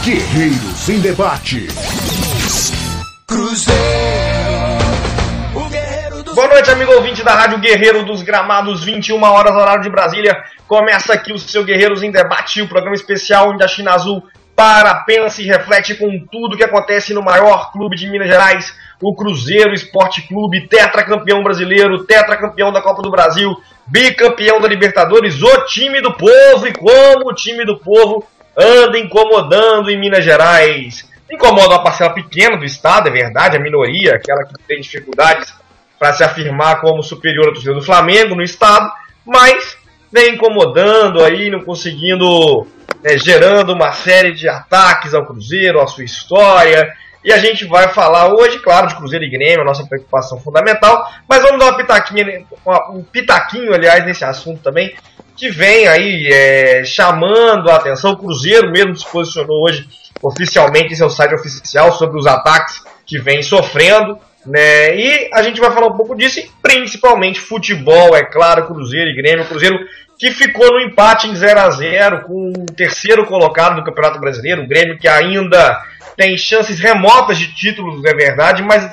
Guerreiros em Debate. Boa noite, amigo ouvinte da Rádio Guerreiro dos Gramados, 21 horas, horário de Brasília. Começa aqui o seu Guerreiros em Debate, o programa especial onde a China Azul para, pensa e reflete com tudo que acontece no maior clube de Minas Gerais, o Cruzeiro Esporte Clube, tetracampeão brasileiro, tetracampeão da Copa do Brasil, bicampeão da Libertadores, o time do povo. E como o time do povo anda incomodando em Minas Gerais. Incomoda uma parcela pequena do estado, é verdade, a minoria, aquela que tem dificuldades para se afirmar como superior à torcida do Flamengo no estado, mas vem incomodando aí, não conseguindo, gerando uma série de ataques ao Cruzeiro, à sua história. E a gente vai falar hoje, claro, de Cruzeiro e Grêmio, a nossa preocupação fundamental, mas vamos dar um pitaquinho, aliás, nesse assunto também, que vem aí chamando a atenção. O Cruzeiro mesmo se posicionou hoje oficialmente em seu site oficial sobre os ataques que vem sofrendo, né? E a gente vai falar um pouco disso, e principalmente futebol, é claro, Cruzeiro e Grêmio. O Cruzeiro que ficou no empate em 0-0 com o terceiro colocado do Campeonato Brasileiro, o Grêmio que ainda tem chances remotas de títulos, é verdade, mas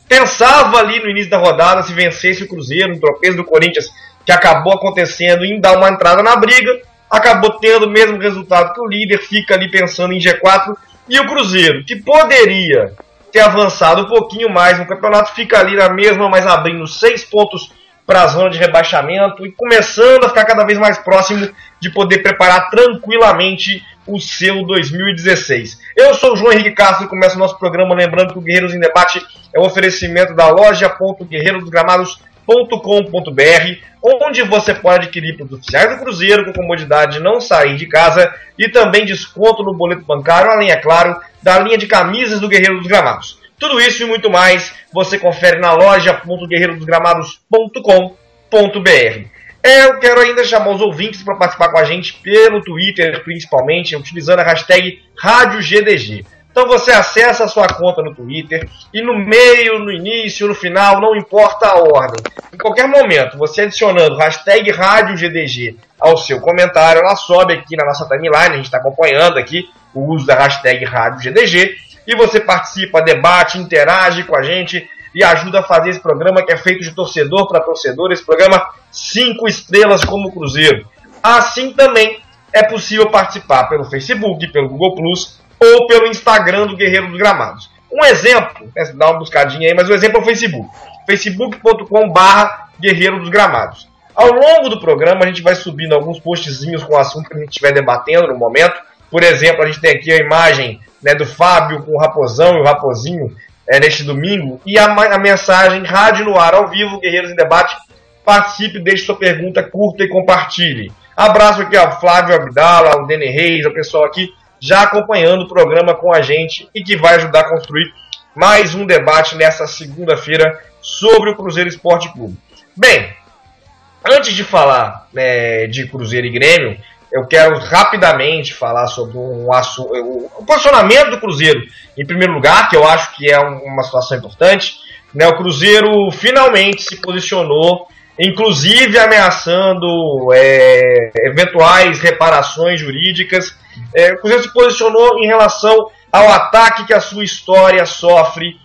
pensava ali no início da rodada, se vencesse o Cruzeiro, um tropeço do Corinthians, que acabou acontecendo em dar uma entrada na briga, acabou tendo o mesmo resultado que o líder, fica ali pensando em G4, e o Cruzeiro, que poderia ter avançado um pouquinho mais no campeonato, fica ali na mesma, mas abrindo 6 pontos para a zona de rebaixamento e começando a ficar cada vez mais próximo de poder preparar tranquilamente o seu 2016. Eu sou o João Henrique Castro e começo o nosso programa lembrando que o Guerreiros em Debate é um oferecimento da loja.guerreirosdosgramados.com.br, onde você pode adquirir produtos oficiais do Cruzeiro com comodidade de não sair de casa e também desconto no boleto bancário, além, é claro, da linha de camisas do Guerreiro dos Gramados. Tudo isso e muito mais você confere na loja.guerreirosdosgramados.com.br. Eu quero ainda chamar os ouvintes para participar com a gente pelo Twitter, principalmente, utilizando a hashtag RádioGDG. Então você acessa a sua conta no Twitter e no meio, no início, no final, não importa a ordem. Em qualquer momento, você adicionando hashtag RádioGDG ao seu comentário, ela sobe aqui na nossa timeline, a gente está acompanhando aqui o uso da hashtag RádioGDG, e você participa, debate, interage com a gente e ajuda a fazer esse programa que é feito de torcedor para torcedor, esse programa 5 estrelas como o Cruzeiro. Assim também é possível participar pelo Facebook, pelo Google Plus ou pelo Instagram do Guerreiro dos Gramados. Um exemplo, dá uma buscadinha aí, mas o exemplo é o Facebook, facebook.com/Guerreiro dos Gramados. Ao longo do programa a gente vai subindo alguns postzinhos com o assunto que a gente estiver debatendo no momento. Por exemplo, a gente tem aqui a imagem, do Fábio com o Raposão e o Raposinho neste domingo, e a mensagem Rádio no Ar ao vivo, Guerreiros em Debate. Participe, deixe sua pergunta, curta e compartilhe. Abraço aqui ao Flávio Abdala, ao Dene Reis, ao pessoal aqui já acompanhando o programa com a gente e que vai ajudar a construir mais um debate nessa segunda-feira sobre o Cruzeiro Esporte Clube. Bem, antes de falar de Cruzeiro e Grêmio, eu quero rapidamente falar sobre o posicionamento do Cruzeiro, em primeiro lugar, que eu acho que é uma situação importante. O Cruzeiro finalmente se posicionou, inclusive ameaçando eventuais reparações jurídicas. O Cruzeiro se posicionou em relação ao ataque que a sua história sofre,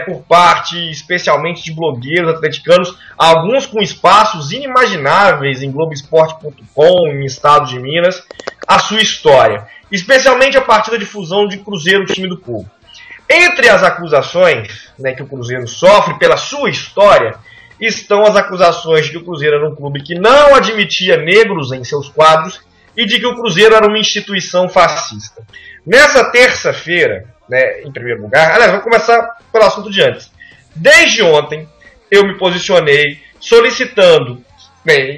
por parte especialmente de blogueiros atleticanos, alguns com espaços inimagináveis em Globoesporte.com, em estado de Minas, a sua história, especialmente a partir da difusão de Cruzeiro, o time do povo. Entre as acusações que o Cruzeiro sofre pela sua história, estão as acusações de que o Cruzeiro era um clube que não admitia negros em seus quadros e de que o Cruzeiro era uma instituição fascista. Nessa terça-feira, em primeiro lugar, aliás, vou começar pelo assunto de antes. Desde ontem, eu me posicionei solicitando,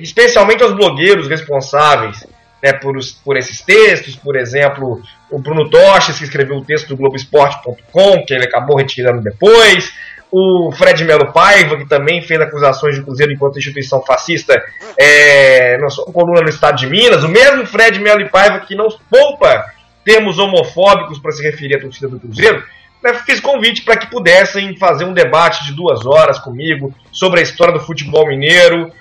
especialmente aos blogueiros responsáveis por esses textos, por exemplo, o Bruno Toches, que escreveu o texto do Globoesporte.com, que ele acabou retirando depois, o Fred Melo Paiva, que também fez acusações de Cruzeiro enquanto instituição fascista na sua coluna no Estado de Minas, o mesmo Fred Melo Paiva que não poupa termos homofóbicos para se referir à torcida do Cruzeiro, fiz convite para que pudessem fazer um debate de 2 horas comigo sobre a história do futebol mineiro.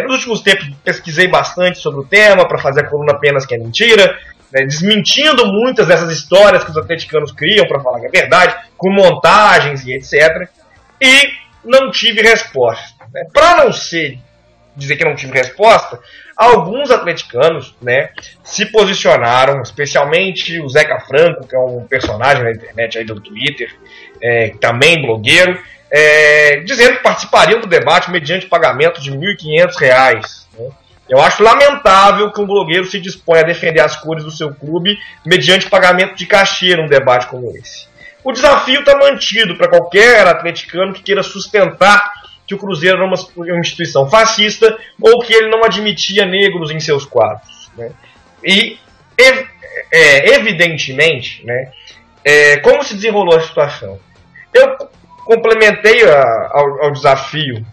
Nos últimos tempos pesquisei bastante sobre o tema para fazer a coluna Apenas que é Mentira, né, desmentindo muitas dessas histórias que os atleticanos criam para falar que é verdade, com montagens e etc. E não tive resposta. Né? Para não dizer que não tive resposta, alguns atleticanos, né, se posicionaram, especialmente o Zeca Franco, que é um personagem na internet aí do Twitter, também blogueiro, dizendo que participariam do debate mediante pagamento de R$ 1.500. Né? Eu acho lamentável que um blogueiro se disponha a defender as cores do seu clube mediante pagamento de cachê num debate como esse. O desafio está mantido para qualquer atleticano que queira sustentar que o Cruzeiro era uma instituição fascista ou que ele não admitia negros em seus quadros. Né? E, evidentemente, né, como se desenrolou a situação? Eu complementei ao desafio,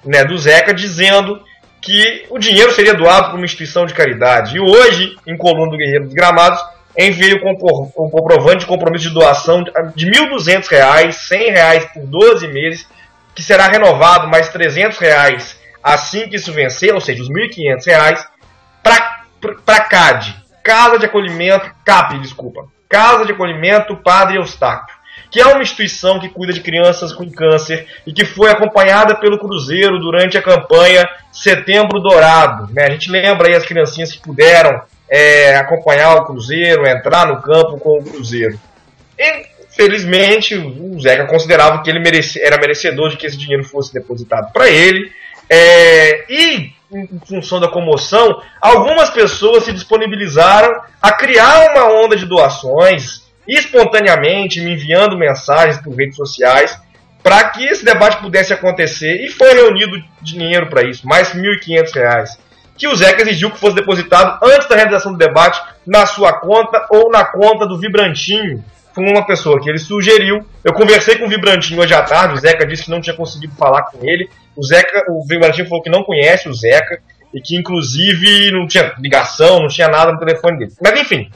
né, do Zeca dizendo que o dinheiro seria doado por uma instituição de caridade. E hoje, em coluna do Guerreiro dos Gramados, enviei um comprovante de compromisso de doação de R$ 1.200, R$ 100 por 12 meses, que será renovado mais R$ 300 assim que isso vencer, ou seja, os R$ 1.500, para CAD, Casa de Acolhimento, Casa de Acolhimento Padre Eustáquio, que é uma instituição que cuida de crianças com câncer e que foi acompanhada pelo Cruzeiro durante a campanha Setembro Dourado. Né? A gente lembra aí as criancinhas que puderam acompanhar o Cruzeiro, entrar no campo com o Cruzeiro. Infelizmente, o Zeca considerava que ele era merecedor de que esse dinheiro fosse depositado para ele. E, em função da comoção, algumas pessoas se disponibilizaram a criar uma onda de doações espontaneamente, me enviando mensagens por redes sociais para que esse debate pudesse acontecer, e foi reunido dinheiro para isso, mais R$ 1.500, que o Zeca exigiu que fosse depositado antes da realização do debate na sua conta ou na conta do Vibrantinho. Foi uma pessoa que ele sugeriu. Eu conversei com o Vibrantinho hoje à tarde, o Zeca disse que não tinha conseguido falar com ele. O Vibrantinho falou que não conhece o Zeca e que inclusive não tinha ligação, não tinha nada no telefone dele. Mas enfim,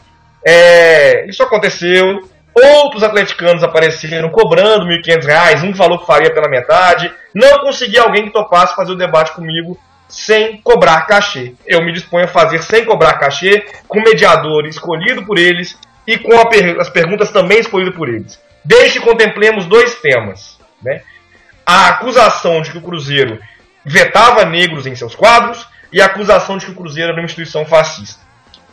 isso aconteceu. Outros atleticanos apareceram cobrando R$ 1.500, um falou que faria pela metade. Não consegui alguém que topasse fazer o debate comigo sem cobrar cachê. Eu me disponho a fazer sem cobrar cachê, com mediador escolhido por eles e com as perguntas também escolhidas por eles. Desde que contemplemos dois temas. Né? A acusação de que o Cruzeiro vetava negros em seus quadros e a acusação de que o Cruzeiro era uma instituição fascista.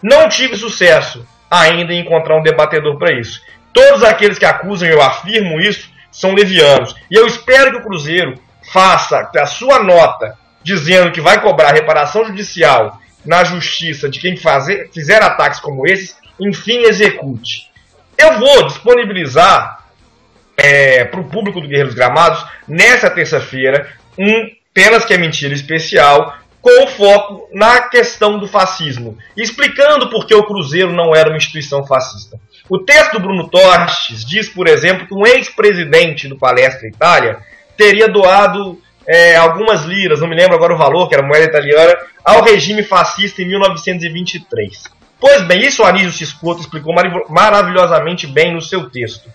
Não tive sucesso ainda em encontrar um debatedor para isso. Todos aqueles que acusam, eu afirmo isso, são levianos. E eu espero que o Cruzeiro faça a sua nota dizendo que vai cobrar reparação judicial na justiça de quem fizer ataques como esses, enfim, execute. Eu vou disponibilizar para o público do Guerreiros Gramados, nessa terça-feira, um Penas que é Mentira especial, com foco na questão do fascismo, explicando por que o Cruzeiro não era uma instituição fascista. O texto do Bruno Torres diz, por exemplo, que um ex-presidente do Palestra Itália teria doado algumas liras, não me lembro agora o valor, que era moeda italiana, ao regime fascista em 1923. Pois bem, isso o Anísio Ciscotto explicou maravilhosamente bem no seu texto.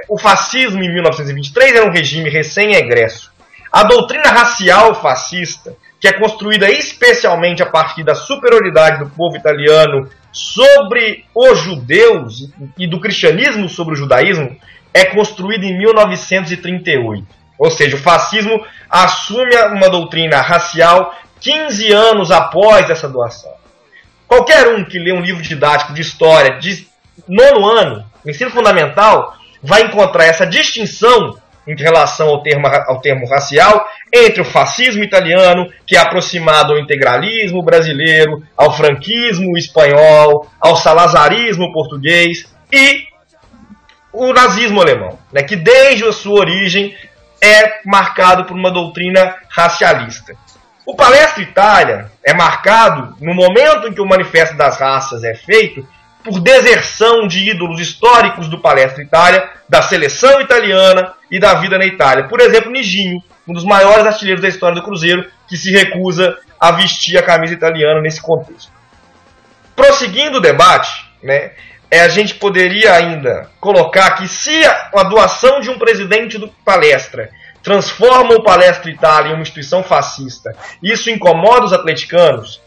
O fascismo em 1923 era um regime recém-egresso. A doutrina racial fascista, que é construída especialmente a partir da superioridade do povo italiano sobre os judeus e do cristianismo sobre o judaísmo, é construída em 1938. Ou seja, o fascismo assume uma doutrina racial 15 anos após essa doação. Qualquer um que lê um livro didático de história de 9º ano, ensino fundamental, vai encontrar essa distinção em relação ao termo racial entre o fascismo italiano, que é aproximado ao integralismo brasileiro, ao franquismo espanhol, ao salazarismo português e o nazismo alemão, né, que desde a sua origem é marcado por uma doutrina racialista. O Palestra Itália é marcado, no momento em que o Manifesto das Raças é feito, por deserção de ídolos históricos do Palestra Itália, da seleção italiana e da vida na Itália. Por exemplo, Niginho, um dos maiores artilheiros da história do Cruzeiro, que se recusa a vestir a camisa italiana nesse contexto. Prosseguindo o debate, né, a gente poderia ainda colocar que se a doação de um presidente do Palestra transforma o Palestra Itália em uma instituição fascista, isso incomoda os atleticanos,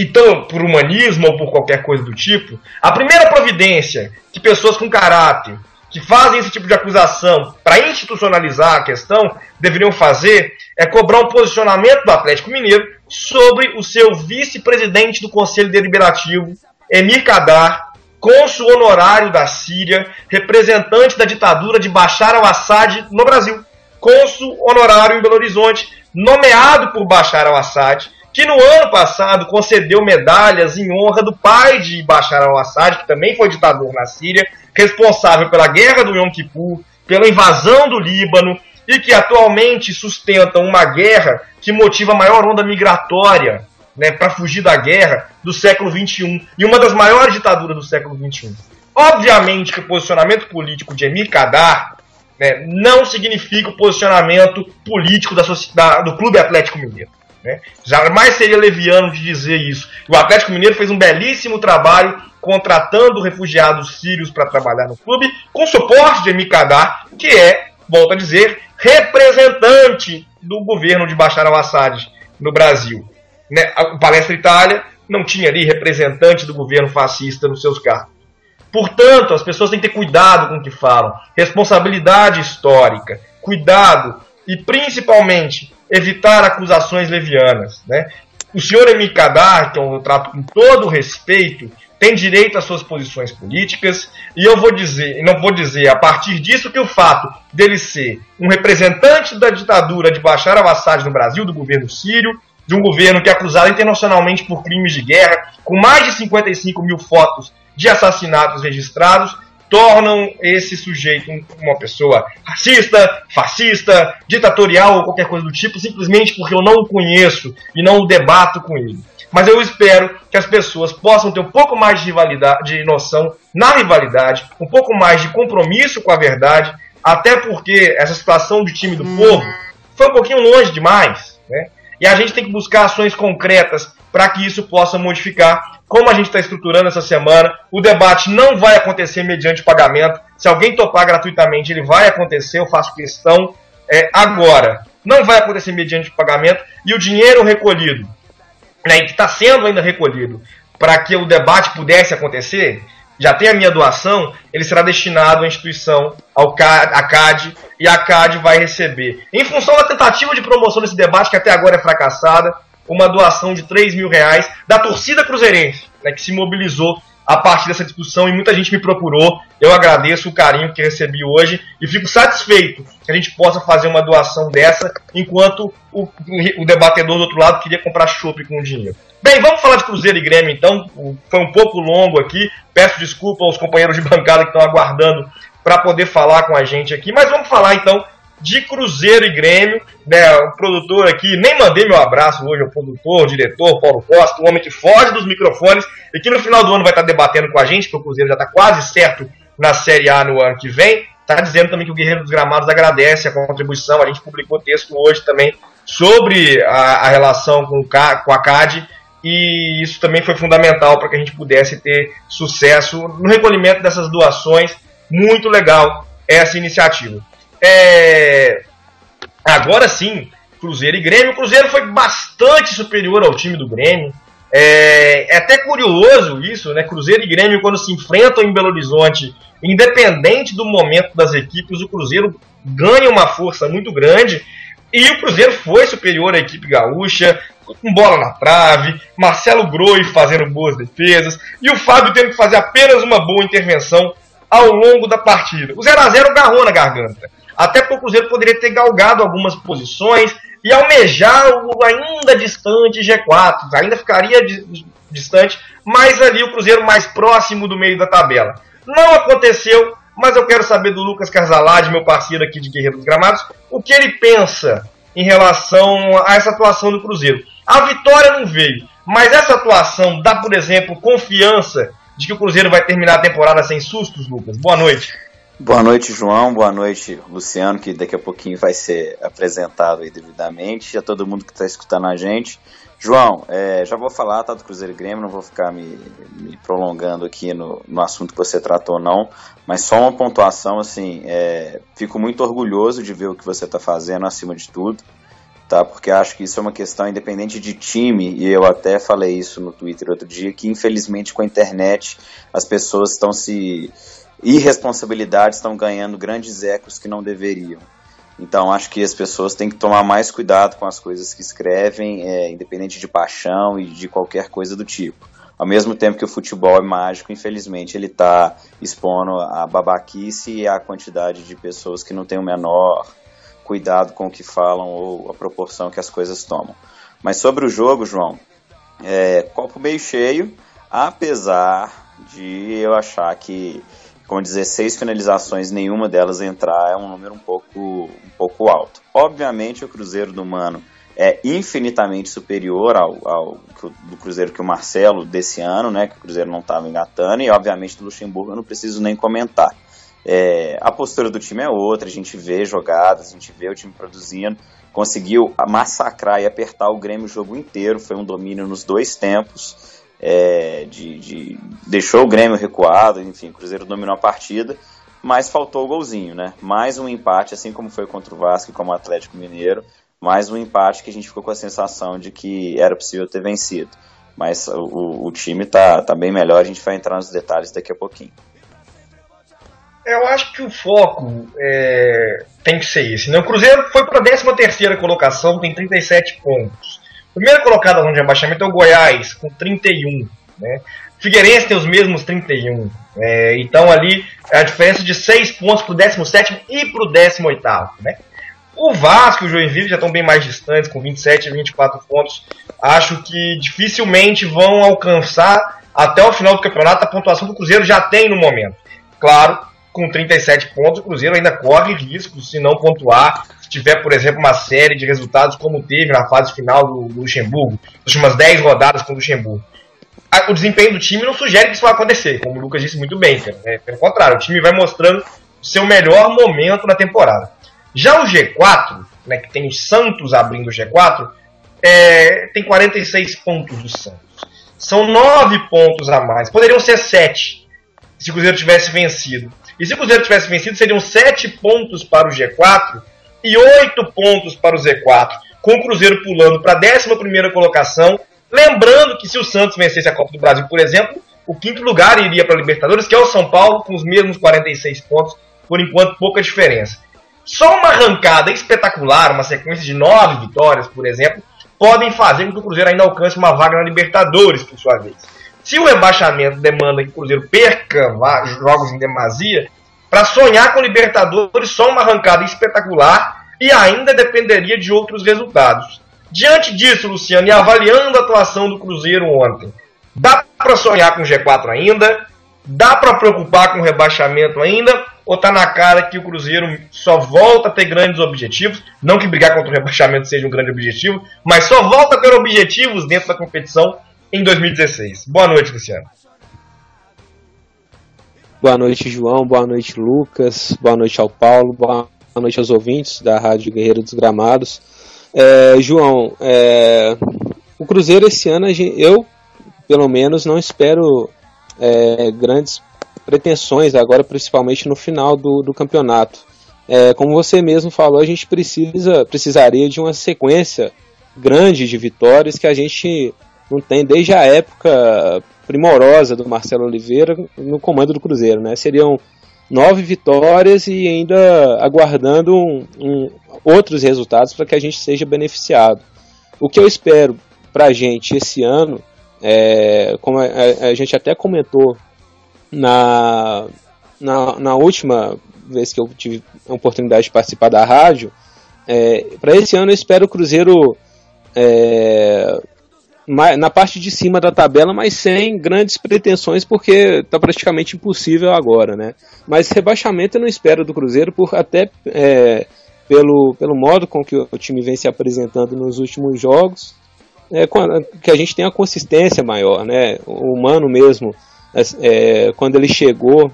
então, por humanismo ou por qualquer coisa do tipo, a primeira providência que pessoas com caráter, que fazem esse tipo de acusação para institucionalizar a questão, deveriam fazer é cobrar um posicionamento do Atlético Mineiro sobre o seu vice-presidente do Conselho Deliberativo, Emir Kadar, cônsul honorário da Síria, representante da ditadura de Bashar al-Assad no Brasil. Cônsul honorário em Belo Horizonte, nomeado por Bashar al-Assad, que no ano passado concedeu medalhas em honra do pai de Bashar al-Assad, que também foi ditador na Síria, responsável pela guerra do Yom Kippur, pela invasão do Líbano, e que atualmente sustentam uma guerra que motiva a maior onda migratória, né, para fugir da guerra do século XXI, e uma das maiores ditaduras do século XXI. Obviamente que o posicionamento político de Emir Kadar, né, não significa o posicionamento político do Clube Atlético Mineiro. Né? Jamais seria leviano de dizer isso. O Atlético Mineiro fez um belíssimo trabalho contratando refugiados sírios para trabalhar no clube, com suporte de Emir Kadar, que é, volto a dizer, representante do governo de Bashar al-Assad no Brasil. Né? A Palestra Itália não tinha ali representante do governo fascista nos seus cargos. Portanto, as pessoas têm que ter cuidado com o que falam, responsabilidade histórica, cuidado e, principalmente, evitar acusações levianas. Né? O senhor Emir Kadar, que eu trato com todo respeito, tem direito às suas posições políticas, e eu vou dizer, e não vou dizer a partir disso que o fato dele ser um representante da ditadura de Bashar al-Assad no Brasil, do governo sírio, de um governo que é acusado internacionalmente por crimes de guerra, com mais de 55 mil fotos de assassinatos registrados, tornam esse sujeito uma pessoa racista, fascista, ditatorial ou qualquer coisa do tipo, simplesmente porque eu não o conheço e não o debato com ele. Mas eu espero que as pessoas possam ter um pouco mais de rivalidade, de noção na rivalidade, um pouco mais de compromisso com a verdade, até porque essa situação de time do povo foi um pouquinho longe demais, né? E a gente tem que buscar ações concretas para que isso possa modificar. Como a gente está estruturando essa semana, o debate não vai acontecer mediante pagamento. Se alguém topar gratuitamente, ele vai acontecer, eu faço questão. Agora, não vai acontecer mediante pagamento, e o dinheiro recolhido, né, que está sendo ainda recolhido para que o debate pudesse acontecer, já tem a minha doação, ele será destinado à instituição, à CAD, e a CAD vai receber, em função da tentativa de promoção desse debate, que até agora é fracassada, uma doação de R$3 mil da torcida cruzeirense, né, que se mobilizou a partir dessa discussão, e muita gente me procurou. Eu agradeço o carinho que recebi hoje e fico satisfeito que a gente possa fazer uma doação dessa, enquanto o debatedor do outro lado queria comprar chopp com o dinheiro. Bem, vamos falar de Cruzeiro e Grêmio então. Foi um pouco longo aqui, peço desculpa aos companheiros de bancada que estão aguardando para poder falar com a gente aqui, mas vamos falar então de Cruzeiro e Grêmio, né? O produtor aqui, nem mandei meu abraço hoje ao produtor, ao diretor, Paulo Costa, o homem que foge dos microfones e que no final do ano vai estar debatendo com a gente, porque o Cruzeiro já está quase certo na Série A no ano que vem. Está dizendo também que o Guerreiro dos Gramados agradece a contribuição. A gente publicou texto hoje também sobre a relação com a CAD, e isso também foi fundamental para que a gente pudesse ter sucesso no recolhimento dessas doações. Muito legal essa iniciativa. Agora sim, Cruzeiro e Grêmio. O Cruzeiro foi bastante superior ao time do Grêmio. É até curioso isso, né? Cruzeiro e Grêmio, quando se enfrentam em Belo Horizonte, independente do momento das equipes, o Cruzeiro ganha uma força muito grande, e o Cruzeiro foi superior à equipe gaúcha, com bola na trave, Marcelo Groi fazendo boas defesas, e o Fábio tendo que fazer apenas uma boa intervenção ao longo da partida. O 0x0 agarrou na garganta, até porque o Cruzeiro poderia ter galgado algumas posições e almejar o ainda distante G4, ainda ficaria distante, mas ali o Cruzeiro mais próximo do meio da tabela. Não aconteceu, mas eu quero saber do Lucas Carzalade, meu parceiro aqui de Guerreiro dos Gramados, o que ele pensa em relação a essa atuação do Cruzeiro. A vitória não veio, mas essa atuação dá, por exemplo, confiança de que o Cruzeiro vai terminar a temporada sem sustos, Lucas? Boa noite. Boa noite, João. Boa noite, Luciano, que daqui a pouquinho vai ser apresentado aí devidamente, e a todo mundo que está escutando a gente. João, já vou falar, tá, do Cruzeiro e Grêmio, não vou ficar me prolongando aqui no assunto que você tratou, não, mas só uma pontuação, assim, fico muito orgulhoso de ver o que você está fazendo acima de tudo. tá? Porque acho que isso é uma questão independente de time, e eu até falei isso no Twitter outro dia, que infelizmente com a internet as pessoas irresponsabilidades estão ganhando grandes ecos que não deveriam. Então acho que as pessoas têm que tomar mais cuidado com as coisas que escrevem, independente de paixão e de qualquer coisa do tipo. Ao mesmo tempo que o futebol é mágico, infelizmente ele está expondo a babaquice e a quantidade de pessoas que não têm o menor cuidado com o que falam ou a proporção que as coisas tomam. Mas sobre o jogo, João, copo meio cheio, apesar de eu achar que com 16 finalizações, nenhuma delas entrar é um número um pouco alto. Obviamente o Cruzeiro do Mano é infinitamente superior ao do Cruzeiro que o Marcelo desse ano, né, que o Cruzeiro não estava engatando, e obviamente do Luxemburgo eu não preciso nem comentar. A postura do time é outra, a gente vê jogadas, a gente vê o time produzindo, conseguiu massacrar e apertar o Grêmio o jogo inteiro, foi um domínio nos dois tempos, deixou o Grêmio recuado, enfim, o Cruzeiro dominou a partida, mas faltou o golzinho, né? Mais um empate, assim como foi contra o Vasco e como o Atlético Mineiro, mais um empate que a gente ficou com a sensação de que era possível ter vencido. Mas o time tá bem melhor, a gente vai entrar nos detalhes daqui a pouquinho. Eu acho que o foco tem que ser esse, né? O Cruzeiro foi para a 13ª colocação, tem 37 pontos. Primeiro colocado na zona de rebaixamento é o Goiás, com 31. Né? Figueirense tem os mesmos 31. Então ali a diferença de 6 pontos para o 17º e para o 18º. Né? O Vasco e o Joinville já estão bem mais distantes, com 27 e 24 pontos. Acho que dificilmente vão alcançar até o final do campeonato a pontuação que o Cruzeiro já tem no momento. Claro, com 37 pontos, o Cruzeiro ainda corre risco se não pontuar, se tiver, por exemplo, uma série de resultados como teve na fase final do Luxemburgo, nas últimas 10 rodadas com o Luxemburgo. O desempenho do time não sugere que isso vai acontecer, como o Lucas disse muito bem, cara. Pelo contrário, o time vai mostrando o seu melhor momento na temporada. Já o G4, né, que tem o Santos abrindo o G4, tem 46 pontos do Santos. São 9 pontos a mais. Poderiam ser 7 se o Cruzeiro tivesse vencido. E se o Cruzeiro tivesse vencido, seriam 7 pontos para o G4 e 8 pontos para o Z4, com o Cruzeiro pulando para a 11ª colocação. Lembrando que se o Santos vencesse a Copa do Brasil, por exemplo, o 5º lugar iria para a Libertadores, que é o São Paulo, com os mesmos 46 pontos, por enquanto pouca diferença. Só uma arrancada espetacular, uma sequência de 9 vitórias, por exemplo, podem fazer com que o Cruzeiro ainda alcance uma vaga na Libertadores, por sua vez. Se o rebaixamento demanda que o Cruzeiro perca jogos em demasia, para sonhar com Libertadores, só uma arrancada espetacular e ainda dependeria de outros resultados. Diante disso, Luciano, e avaliando a atuação do Cruzeiro ontem, dá para sonhar com o G4 ainda? Dá para preocupar com o rebaixamento ainda? Ou tá na cara que o Cruzeiro só volta a ter grandes objetivos? Não que brigar contra o rebaixamento seja um grande objetivo, mas só volta a ter objetivos dentro da competição em 2016. Boa noite, Luciano. Boa noite, João. Boa noite, Lucas. Boa noite ao Paulo. Boa noite aos ouvintes da Rádio Guerreiro dos Gramados. João, o Cruzeiro esse ano, eu, pelo menos, não espero grandes pretensões agora, principalmente no final do campeonato. Como você mesmo falou, a gente precisaria de uma sequência grande de vitórias que a gente não tem desde a época primorosa do Marcelo Oliveira no comando do Cruzeiro, né? Seriam 9 vitórias e ainda aguardando outros resultados para que a gente seja beneficiado. O que eu espero para a gente esse ano, como a gente até comentou na última vez que eu tive a oportunidade de participar da rádio, para esse ano eu espero o Cruzeiro na parte de cima da tabela, mas sem grandes pretensões, porque está praticamente impossível agora, né? Mas rebaixamento eu não espero do Cruzeiro, pelo modo com que o time vem se apresentando nos últimos jogos, que a gente tem uma consistência maior, né? O Mano mesmo, quando ele chegou,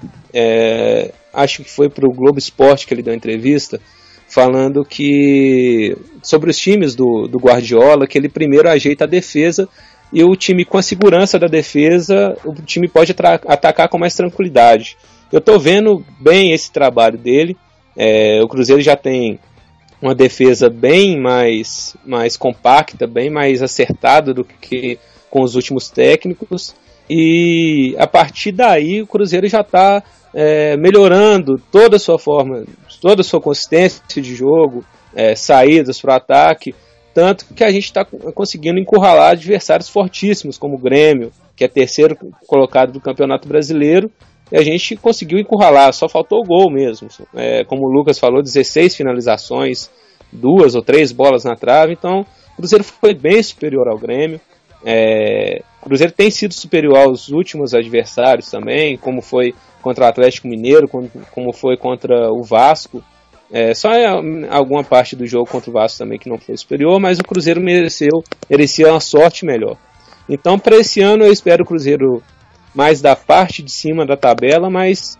acho que foi para o Globo Esporte que ele deu uma entrevista, falando que sobre os times do Guardiola, que ele primeiro ajeita a defesa e o time, com a segurança da defesa, o time pode atacar com mais tranquilidade. Eu estou vendo bem esse trabalho dele. O Cruzeiro já tem uma defesa bem mais compacta, bem mais acertada do que com os últimos técnicos, e a partir daí o Cruzeiro já está melhorando toda a sua forma, toda a sua consistência de jogo, saídas para o ataque, tanto que a gente está conseguindo encurralar adversários fortíssimos, como o Grêmio, que é terceiro colocado do Campeonato Brasileiro, e a gente conseguiu encurralar, só faltou o gol mesmo. Como o Lucas falou, 16 finalizações, 2 ou 3 bolas na trave, então o Cruzeiro foi bem superior ao Grêmio. O Cruzeiro tem sido superior aos últimos adversários também, como foi contra o Atlético Mineiro, como foi contra o Vasco. Só alguma parte do jogo contra o Vasco também que não foi superior, mas o Cruzeiro merecia uma sorte melhor. Então, para esse ano, eu espero o Cruzeiro mais da parte de cima da tabela, mas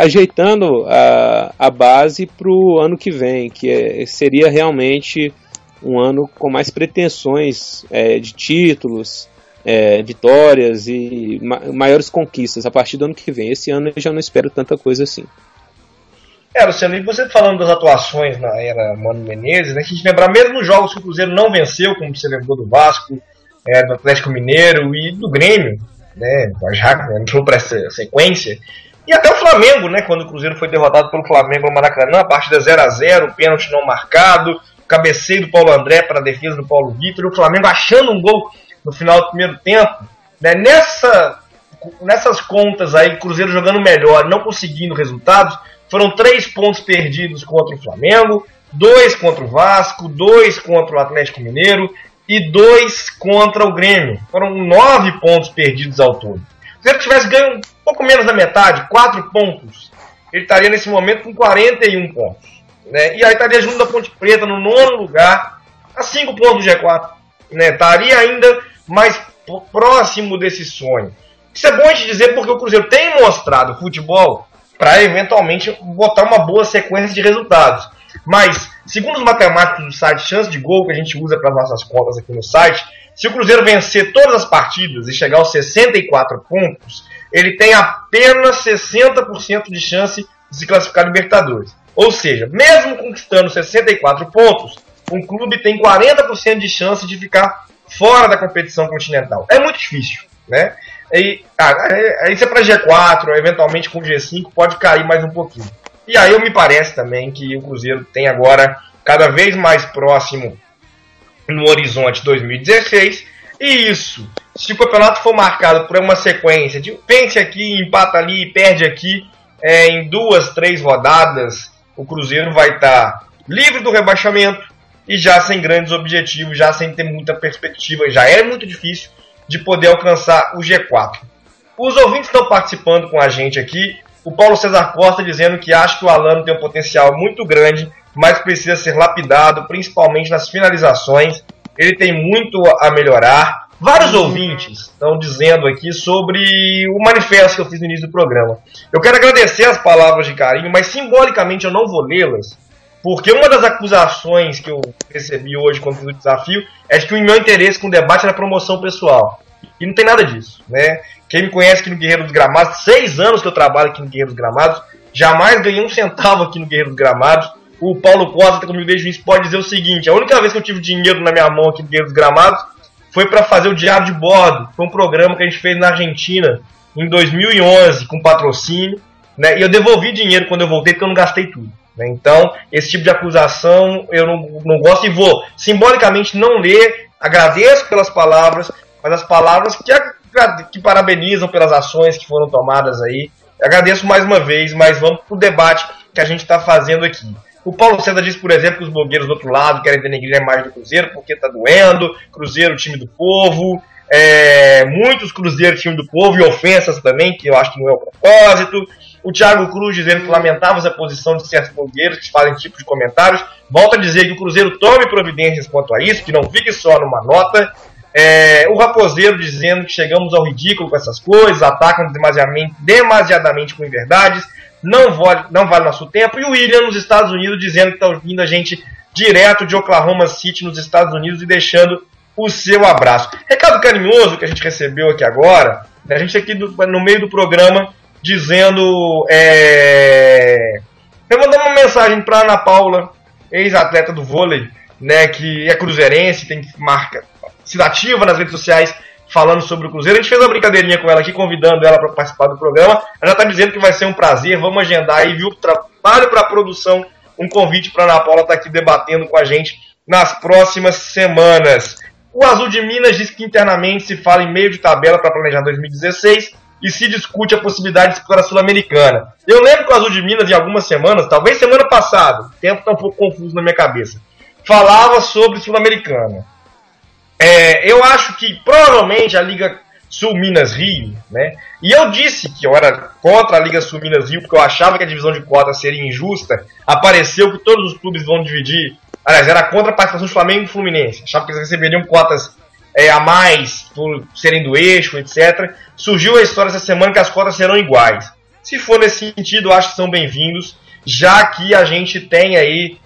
ajeitando a base para o ano que vem, que seria realmente um ano com mais pretensões de títulos, vitórias e maiores conquistas a partir do ano que vem. Esse ano eu já não espero tanta coisa assim. Luciano, e você falando das atuações na era Mano Menezes, né, que a gente lembrar mesmo os jogos que o Cruzeiro não venceu, como você lembrou do Vasco, do Atlético Mineiro e do Grêmio, né, já entrou para essa sequência, e até o Flamengo, né, quando o Cruzeiro foi derrotado pelo Flamengo no Maracanã, a partida 0-0, pênalti não marcado, cabeceio do Paulo André para a defesa do Paulo Vitor, e o Flamengo achando um gol no final do primeiro tempo, né, nessas contas aí, o Cruzeiro jogando melhor, não conseguindo resultados, foram 3 pontos perdidos contra o Flamengo, 2 contra o Vasco, 2 contra o Atlético Mineiro e 2 contra o Grêmio. Foram 9 pontos perdidos ao todo. Se ele tivesse ganho um pouco menos da metade, 4 pontos, ele estaria nesse momento com 41 pontos. Né? E aí estaria junto da Ponte Preta no 9º lugar, a 5 pontos do G4. Né? Estaria ainda mais próximo desse sonho. Isso é bom a gente dizer porque o Cruzeiro tem mostrado futebol para eventualmente botar uma boa sequência de resultados. Mas, segundo os matemáticos do site Chance de Gol, que a gente usa para nossas contas aqui no site, se o Cruzeiro vencer todas as partidas e chegar aos 64 pontos, ele tem apenas 60% de chance de se classificar no Libertadores. Ou seja, mesmo conquistando 64 pontos, um clube tem 40% de chance de ficar fora da competição continental. É muito difícil, né? Isso é para G4, eventualmente com G5 pode cair mais um pouquinho. E aí me parece também que o Cruzeiro tem agora cada vez mais próximo no horizonte 2016. E isso, se o campeonato for marcado por uma sequência de pense aqui, empata ali, perde aqui, em 2, 3 rodadas, o Cruzeiro vai estar livre do rebaixamento e já sem grandes objetivos, já sem ter muita perspectiva. Já é muito difícil de poder alcançar o G4. Os ouvintes estão participando com a gente aqui. O Paulo César Costa dizendo que acha que o Alano tem um potencial muito grande, mas precisa ser lapidado, principalmente nas finalizações. Ele tem muito a melhorar. Vários ouvintes estão dizendo aqui sobre o manifesto que eu fiz no início do programa. Eu quero agradecer as palavras de carinho, mas simbolicamente eu não vou lê-las, porque uma das acusações que eu recebi hoje quando fiz o desafio é de que o meu interesse com o debate era promoção pessoal. E não tem nada disso, né? Quem me conhece aqui no Guerreiro dos Gramados, 6 anos que eu trabalho aqui no Guerreiro dos Gramados, jamais ganhei um centavo aqui no Guerreiro dos Gramados. O Paulo Costa, que comigo desde o início, pode dizer o seguinte: a única vez que eu tive dinheiro na minha mão aqui no Guerreiro dos Gramados foi para fazer o Diário de Bordo. Foi um programa que a gente fez na Argentina em 2011, com patrocínio, né? E eu devolvi dinheiro quando eu voltei, porque eu não gastei tudo. Então, esse tipo de acusação eu não gosto e vou simbolicamente não ler. Agradeço pelas palavras, mas as palavras que parabenizam pelas ações que foram tomadas aí. Agradeço mais uma vez, mas vamos para o debate que a gente está fazendo aqui. O Paulo César disse, por exemplo, que os blogueiros do outro lado querem denegrir a imagem do Cruzeiro porque está doendo. Cruzeiro, time do povo. Muitos Cruzeiros, time do povo, e ofensas também, que eu acho que não é o propósito. O Thiago Cruz dizendo que lamentava essa posição de certos blogueiros que fazem tipo de comentários. Volto a dizer que o Cruzeiro tome providências quanto a isso, que não fique só numa nota. O Raposeiro dizendo que chegamos ao ridículo com essas coisas, atacam demasiadamente com inverdades, não vale nosso tempo. E o William nos Estados Unidos dizendo que está ouvindo a gente direto de Oklahoma City nos Estados Unidos e deixando o seu abraço. Recado carinhoso que a gente recebeu aqui agora, né, a gente aqui no meio do programa dizendo... Eu vou mandar uma mensagem para Ana Paula, ex-atleta do vôlei, né, que é cruzeirense, tem marca, se ativa nas redes sociais falando sobre o Cruzeiro. A gente fez uma brincadeirinha com ela aqui, convidando ela para participar do programa. Ela já está dizendo que vai ser um prazer, vamos agendar aí, viu? Trabalho para a produção, um convite para a Ana Paula estar aqui debatendo com a gente nas próximas semanas. O Azul de Minas diz que internamente se fala em meio de tabela para planejar 2016 e se discute a possibilidade de disputar a Sul-Americana. Eu lembro que o Azul de Minas, em algumas semanas, talvez semana passada, o tempo está um pouco confuso na minha cabeça, falava sobre Sul-Americana. Eu acho que provavelmente a Liga Sul-Minas-Rio, né? E eu disse que eu era contra a Liga Sul-Minas-Rio porque eu achava que a divisão de cotas seria injusta. Apareceu que todos os clubes vão dividir. Aliás, era contra a participação do Flamengo e do Fluminense. Achava que eles receberiam cotas a mais por serem do eixo, etc. Surgiu a história essa semana que as cotas serão iguais. Se for nesse sentido, eu acho que são bem-vindos, já que a gente tem aí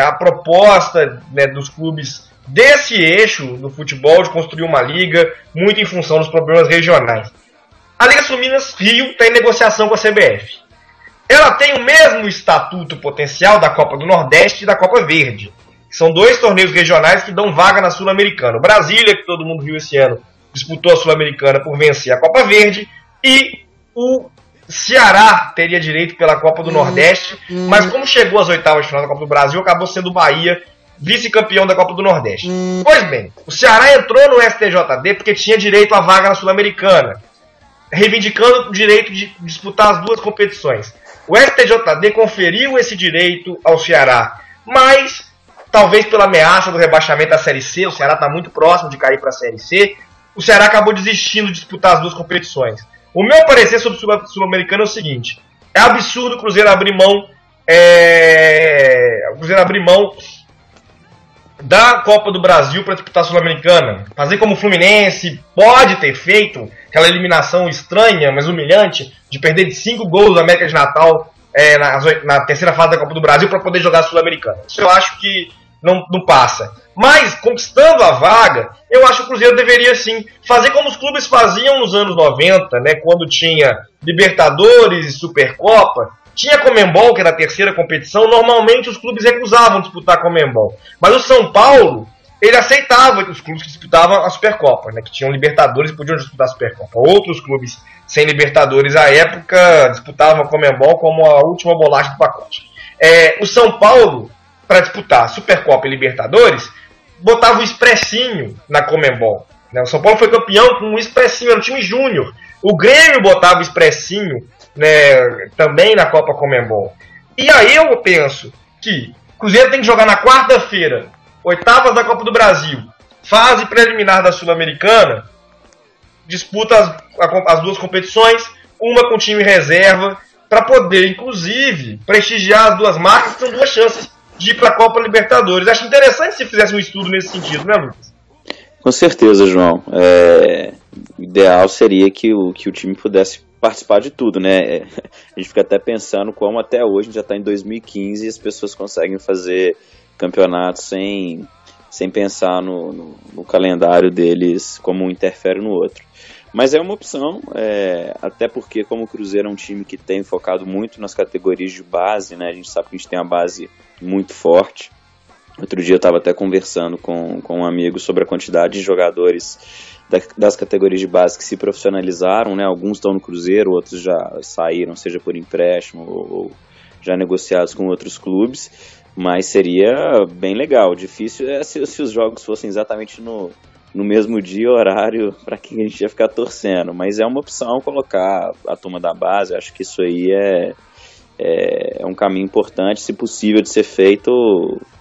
a proposta, né, dos clubes desse eixo do futebol de construir uma liga, muito em função dos problemas regionais. A Liga Sul-Minas-Rio está em negociação com a CBF. Ela tem o mesmo estatuto potencial da Copa do Nordeste e da Copa Verde. São dois torneios regionais que dão vaga na Sul-Americana. O Brasília, que todo mundo viu esse ano, disputou a Sul-Americana por vencer a Copa Verde, e o Ceará teria direito pela Copa do Nordeste, mas como chegou às oitavas de final da Copa do Brasil, acabou sendo o Bahia vice-campeão da Copa do Nordeste. Pois bem, o Ceará entrou no STJD porque tinha direito à vaga na Sul-Americana, reivindicando o direito de disputar as duas competições. O STJD conferiu esse direito ao Ceará, mas talvez pela ameaça do rebaixamento da Série C, o Ceará está muito próximo de cair para a Série C, o Ceará acabou desistindo de disputar as duas competições. O meu parecer sobre o Sul-Americano é o seguinte: é absurdo o Cruzeiro abrir mão da Copa do Brasil para disputar a Sul-Americana. Fazer como o Fluminense pode ter feito, aquela eliminação estranha, mas humilhante, de perder de 5 gols da América de Natal na terceira fase da Copa do Brasil para poder jogar a Sul-Americana. Isso eu acho que não passa. Mas, conquistando a vaga, eu acho que o Cruzeiro deveria sim fazer como os clubes faziam nos anos 90, né, quando tinha Libertadores e Supercopa. Tinha Conmebol, que era a terceira competição, normalmente os clubes recusavam disputar a Conmebol. Mas o São Paulo, ele aceitava os clubes que disputavam a Supercopa, né, que tinham Libertadores e podiam disputar a Supercopa. Outros clubes sem Libertadores à época disputavam a Conmebol como a última bolacha do pacote. O São Paulo, para disputar Supercopa e Libertadores, botava o expressinho na Conmebol. Né? O São Paulo foi campeão com o expressinho, era um time júnior. O Grêmio botava o expressinho, né, também na Copa Conmebol. E aí eu penso que o Cruzeiro tem que jogar na quarta-feira, oitavas da Copa do Brasil, fase preliminar da Sul-Americana, disputa as duas competições, uma com time reserva, para poder, inclusive, prestigiar as duas marcas, que são duas chances de ir para a Copa Libertadores. Acho interessante se fizesse um estudo nesse sentido, né, Lucas? Com certeza, João. O ideal seria que o time pudesse participar de tudo, né? A gente fica até pensando como até hoje, a gente já está em 2015 e as pessoas conseguem fazer campeonatos sem pensar no calendário deles, como um interfere no outro. Mas é uma opção, até porque como o Cruzeiro é um time que tem focado muito nas categorias de base, né? A gente sabe que a gente tem uma base muito forte. Outro dia eu estava até conversando com um amigo sobre a quantidade de jogadores das categorias de base que se profissionalizaram, né? Alguns estão no Cruzeiro, outros já saíram, seja por empréstimo ou já negociados com outros clubes, mas seria bem legal. Difícil é se os jogos fossem exatamente no mesmo dia e horário para quem a gente ia ficar torcendo, mas é uma opção colocar a turma da base. Acho que isso aí é um caminho importante, se possível de ser feito.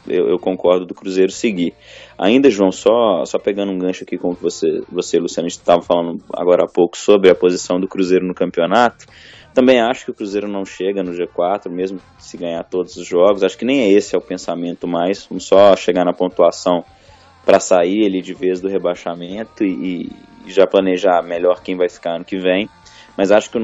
Eu concordo do Cruzeiro seguir. Ainda, João, só pegando um gancho aqui com o que você Luciano, estava falando agora há pouco sobre a posição do Cruzeiro no campeonato. Também acho que o Cruzeiro não chega no G4, mesmo se ganhar todos os jogos. Acho que nem esse é o pensamento mais. Vamos só chegar na pontuação para sair ele de vez do rebaixamento e já planejar melhor quem vai ficar ano que vem. Mas acho que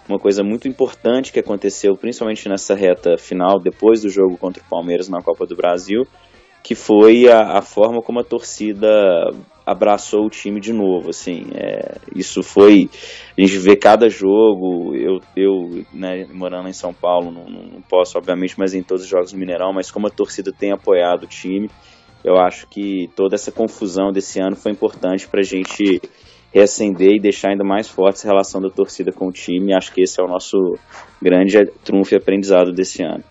uma coisa muito importante que aconteceu, principalmente nessa reta final, depois do jogo contra o Palmeiras na Copa do Brasil, que foi a forma como a torcida abraçou o time de novo, assim, isso foi, a gente vê cada jogo, eu né, morando em São Paulo, não posso obviamente, mas em todos os jogos do Mineirão, mas como a torcida tem apoiado o time, eu acho que toda essa confusão desse ano foi importante pra gente reacender e deixar ainda mais forte essa relação da torcida com o time, acho que esse é o nosso grande trunfo e aprendizado desse ano.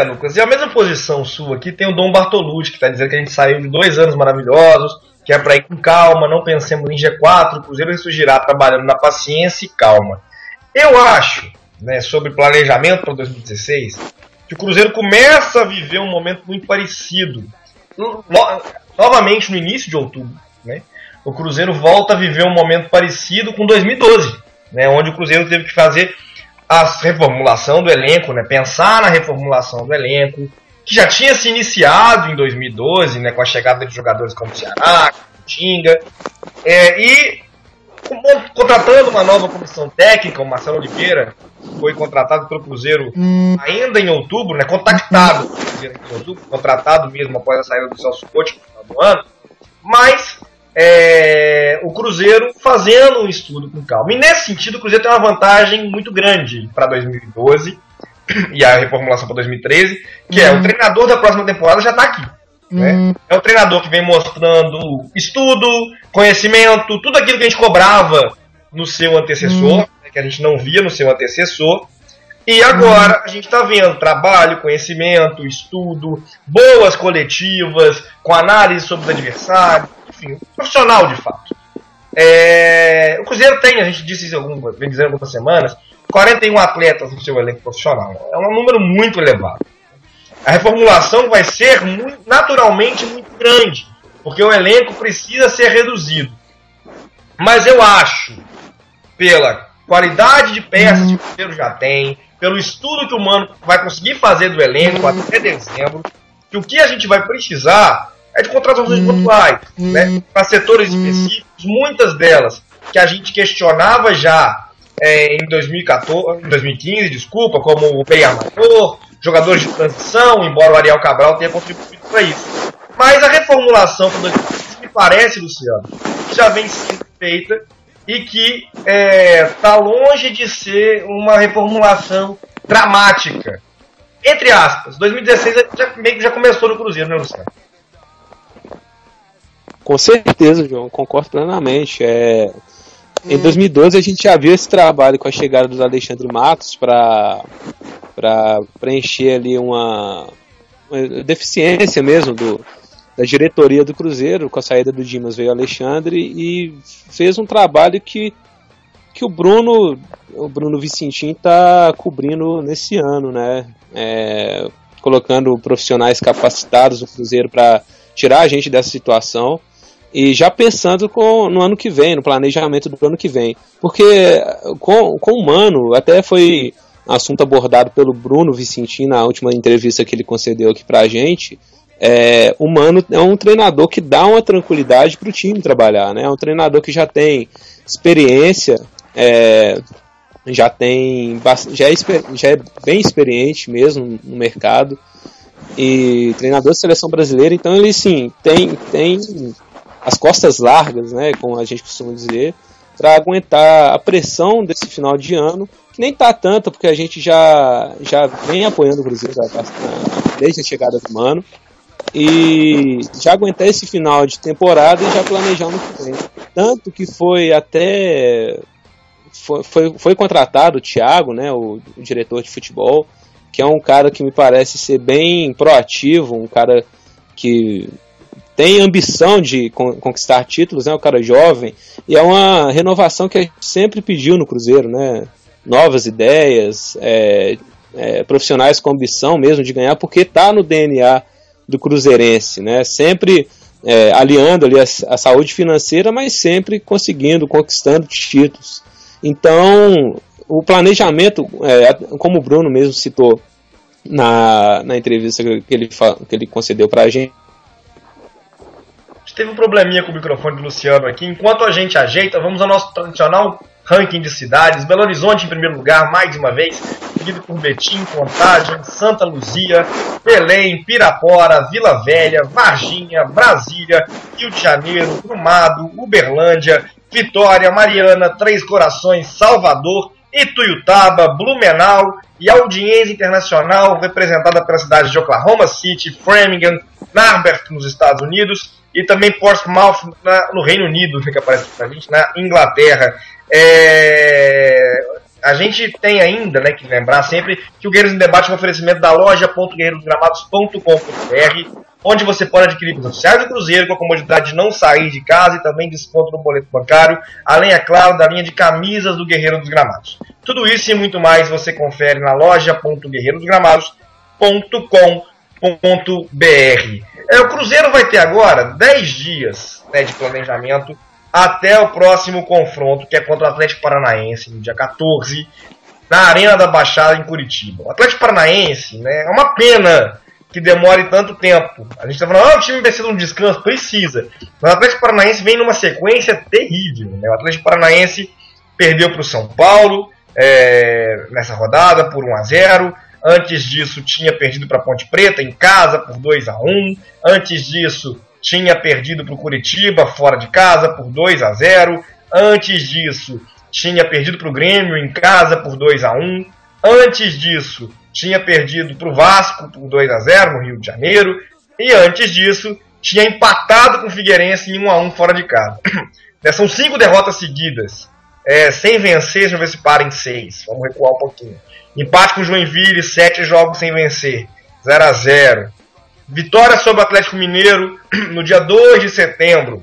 Lucas, e a mesma posição sua aqui tem o Dom Bartolucci, que está dizendo que a gente saiu de 2 anos maravilhosos, que é para ir com calma, não pensemos em G4, o Cruzeiro ressurgirá trabalhando na paciência e calma. Eu acho, né, sobre planejamento para 2016, que o Cruzeiro começa a viver um momento muito parecido. Novamente no início de outubro, né, o Cruzeiro volta a viver um momento parecido com 2012, né, onde o Cruzeiro teve que fazer a reformulação do elenco, né? Pensar na reformulação do elenco, que já tinha se iniciado em 2012, né? Com a chegada de jogadores como o Ceará, o Tinga, e contratando uma nova comissão técnica, o Marcelo Oliveira, foi contratado pelo Cruzeiro ainda em outubro, né? Contactado pelo Cruzeiro em outubro, contratado mesmo após a saída do Celso Rotti no final do ano, mas o Cruzeiro fazendo um estudo com calma. E nesse sentido, o Cruzeiro tem uma vantagem muito grande para 2012 e a reformulação para 2013, que o treinador da próxima temporada já está aqui. Né? É o treinador que vem mostrando estudo, conhecimento, tudo aquilo que a gente cobrava no seu antecessor, né, que a gente não via no seu antecessor. E agora a gente está vendo trabalho, conhecimento, estudo, boas coletivas, com análise sobre os adversários, enfim, profissional de fato. O Cruzeiro tem, a gente disse isso vem dizendo algumas semanas, 41 atletas no seu elenco profissional. É um número muito elevado. A reformulação vai ser naturalmente muito grande, porque o elenco precisa ser reduzido. Mas eu acho, pela qualidade de peças que o Cruzeiro já tem, pelo estudo que o Mano vai conseguir fazer do elenco até dezembro, que o que a gente vai precisar é de contratações pontuais, né, para setores específicos, muitas delas que a gente questionava já em 2015, desculpa, como o meia amador, jogadores de transição, embora o Ariel Cabral tenha contribuído para isso. Mas a reformulação para 2015 me parece, Luciano, que já vem sendo feita e que está longe de ser uma reformulação dramática. Entre aspas, 2016 meio que já começou no Cruzeiro, né, Luciano? Com certeza, João, concordo plenamente. Em 2012 a gente já viu esse trabalho com a chegada do Alexandre Matos para preencher ali uma deficiência mesmo da diretoria do Cruzeiro. Com a saída do Dimas veio o Alexandre e fez um trabalho que o Bruno Vicentim está cobrindo nesse ano, né? Colocando profissionais capacitados no Cruzeiro para tirar a gente dessa situação e já pensando no ano que vem, no planejamento do ano que vem, porque com o Mano, até foi assunto abordado pelo Bruno Vicentim na última entrevista que ele concedeu aqui pra gente. O Mano é um treinador que dá uma tranquilidade pro time trabalhar, né? É um treinador que já tem experiência, já é bem experiente mesmo no mercado, e treinador de seleção brasileira, então ele sim tem as costas largas, né, como a gente costuma dizer, para aguentar a pressão desse final de ano, que nem tá tanta, porque a gente já vem apoiando o Cruzeiro desde a chegada do Mano, e já aguentar esse final de temporada e já planejar no que vem. Tanto que foi contratado o Thiago, né, o diretor de futebol, que é um cara que me parece ser bem proativo, um cara que tem ambição de conquistar títulos, né, um cara jovem, e é uma renovação que a gente sempre pediu no Cruzeiro, né, novas ideias, profissionais com ambição mesmo de ganhar, porque está no DNA do cruzeirense, né, sempre aliando ali a saúde financeira, mas sempre conquistando títulos. Então, o planejamento, como o Bruno mesmo citou na entrevista que ele concedeu para a gente, teve um probleminha com o microfone do Luciano aqui. Enquanto a gente ajeita, vamos ao nosso tradicional ranking de cidades. Belo Horizonte em primeiro lugar, mais uma vez, seguido por Betim, Contagem, Santa Luzia, Belém, Pirapora, Vila Velha, Varginha, Brasília, Rio de Janeiro, Brumado, Uberlândia, Vitória, Mariana, Três Corações, Salvador, Ituiutaba, Blumenau e audiência internacional representada pela cidade de Oklahoma City, Framingham, Narberth nos Estados Unidos e também Portsmouth no Reino Unido, que aparece pra gente, na Inglaterra. A gente tem ainda, né, que lembrar sempre que o Guerreiros em Debate é um oferecimento da loja.guerreirosgramados.com.br, onde você pode adquirir os oficiais do Cruzeiro com a comodidade de não sair de casa e também desconto no boleto bancário, além, é claro, da linha de camisas do Guerreiro dos Gramados. Tudo isso e muito mais você confere na loja.guerreirosgramados.com.br. O Cruzeiro vai ter agora 10 dias, né, de planejamento até o próximo confronto, que é contra o Atlético Paranaense, no dia 14, na Arena da Baixada, em Curitiba. O Atlético Paranaense, né, é uma pena que demore tanto tempo. A gente está falando, o time precisa de um descanso, precisa. Mas o Atlético Paranaense vem numa sequência terrível, né? O Atlético Paranaense perdeu para o São Paulo nessa rodada por 1-0. Antes disso tinha perdido para a Ponte Preta em casa por 2-1. Antes disso tinha perdido para o Curitiba fora de casa por 2-0. Antes disso tinha perdido para o Grêmio em casa por 2-1. Antes disso tinha perdido para o Vasco por 2-0 no Rio de Janeiro. E antes disso tinha empatado com o Figueirense em 1-1 fora de casa. São 5 derrotas seguidas, sem vencer. Deixa eu ver se para em 6. Vamos recuar um pouquinho. Empate com o Joinville, 7 jogos sem vencer, 0-0. Vitória sobre o Atlético Mineiro no dia 2 de setembro.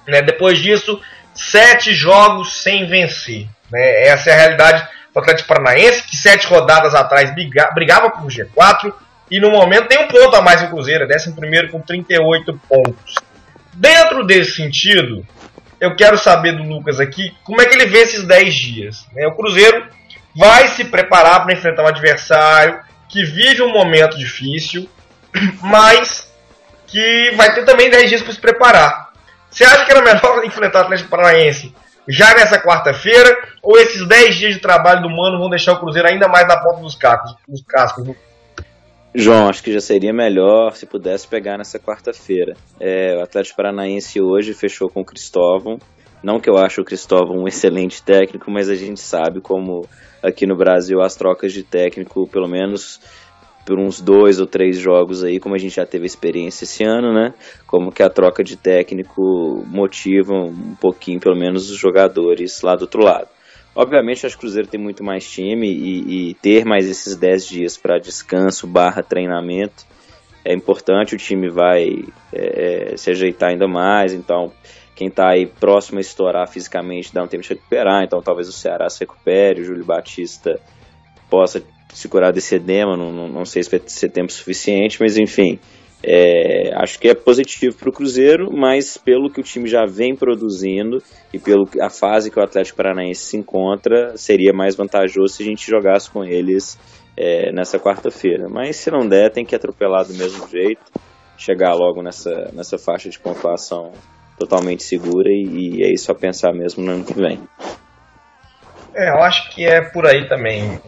Depois disso, 7 jogos sem vencer. Essa é a realidade do Atlético Paranaense, que 7 rodadas atrás brigava por G4 e no momento tem um ponto a mais que o Cruzeiro, é 11º com 38 pontos. Dentro desse sentido, eu quero saber do Lucas aqui como é que ele vê esses 10 dias. O Cruzeiro vai se preparar para enfrentar um adversário que vive um momento difícil, mas que vai ter também 10 dias para se preparar. Você acha que era melhor enfrentar o Atlético Paranaense já nessa quarta-feira, ou esses 10 dias de trabalho do Mano vão deixar o Cruzeiro ainda mais na ponta dos cascos? João, acho que já seria melhor se pudesse pegar nessa quarta-feira. O Atlético Paranaense hoje fechou com o Cristóvão. Não que eu ache o Cristóvão um excelente técnico, mas a gente sabe como aqui no Brasil as trocas de técnico, pelo menos por uns 2 ou 3 jogos aí, como a gente já teve experiência esse ano, né? Como que a troca de técnico motiva um pouquinho, pelo menos, os jogadores lá do outro lado. Obviamente, acho que o Cruzeiro tem muito mais time e ter mais esses 10 dias para descanso / treinamento é importante. O time vai se ajeitar ainda mais, então quem está aí próximo a estourar fisicamente dá um tempo de recuperar, então talvez o Ceará se recupere, o Júlio Batista possa se curar desse edema, não sei se vai ser tempo suficiente, mas enfim, acho que é positivo para o Cruzeiro, mas pelo que o time já vem produzindo e pela fase que o Atlético Paranaense se encontra, seria mais vantajoso se a gente jogasse com eles nessa quarta-feira. Mas se não der, tem que atropelar do mesmo jeito, chegar logo nessa faixa de pontuação totalmente segura e é isso a pensar mesmo no ano que vem. Eu acho que é por aí também.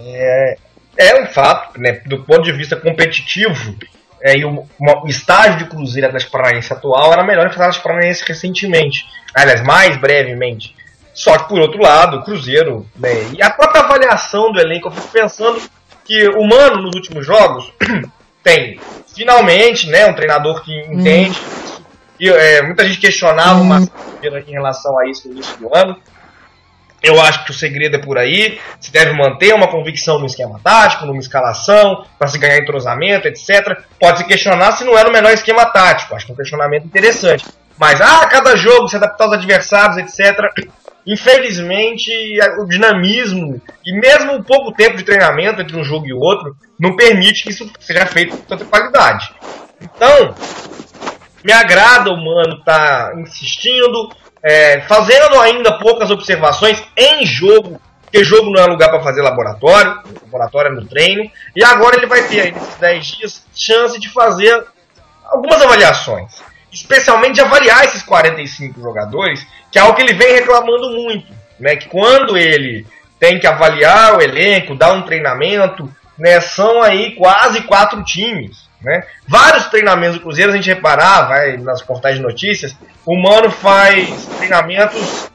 É um fato, né, do ponto de vista competitivo, e o estágio de Cruzeiro e Atlético Paranaense atual era melhor que o Atlético Paranaense recentemente. Aliás, mais brevemente. Só que, por outro lado, o Cruzeiro, né, e a própria avaliação do elenco, eu fico pensando que o Mano, nos últimos jogos, tem, finalmente, né, um treinador que entende. E muita gente questionava uma em relação a isso no início do ano. Eu acho que o segredo é por aí. Se deve manter uma convicção no esquema tático, numa escalação, para se ganhar entrosamento, etc. Pode se questionar se não era o melhor esquema tático. Acho que é um questionamento interessante. Mas, cada jogo, se adaptar aos adversários, etc. Infelizmente, o dinamismo e mesmo o pouco tempo de treinamento entre um jogo e outro não permite que isso seja feito com tanta qualidade. Então, me agrada o Mano estar insistindo, fazendo ainda poucas observações em jogo, porque jogo não é lugar para fazer laboratório é no treino, e agora ele vai ter aí nesses 10 dias chance de fazer algumas avaliações, especialmente de avaliar esses 45 jogadores, que é algo que ele vem reclamando muito. né, que quando ele tem que avaliar o elenco, dar um treinamento, né, são aí quase 4 times. Né? Vários treinamentos do Cruzeiro, a gente reparar, vai nas portais de notícias, o Mano faz treinamentos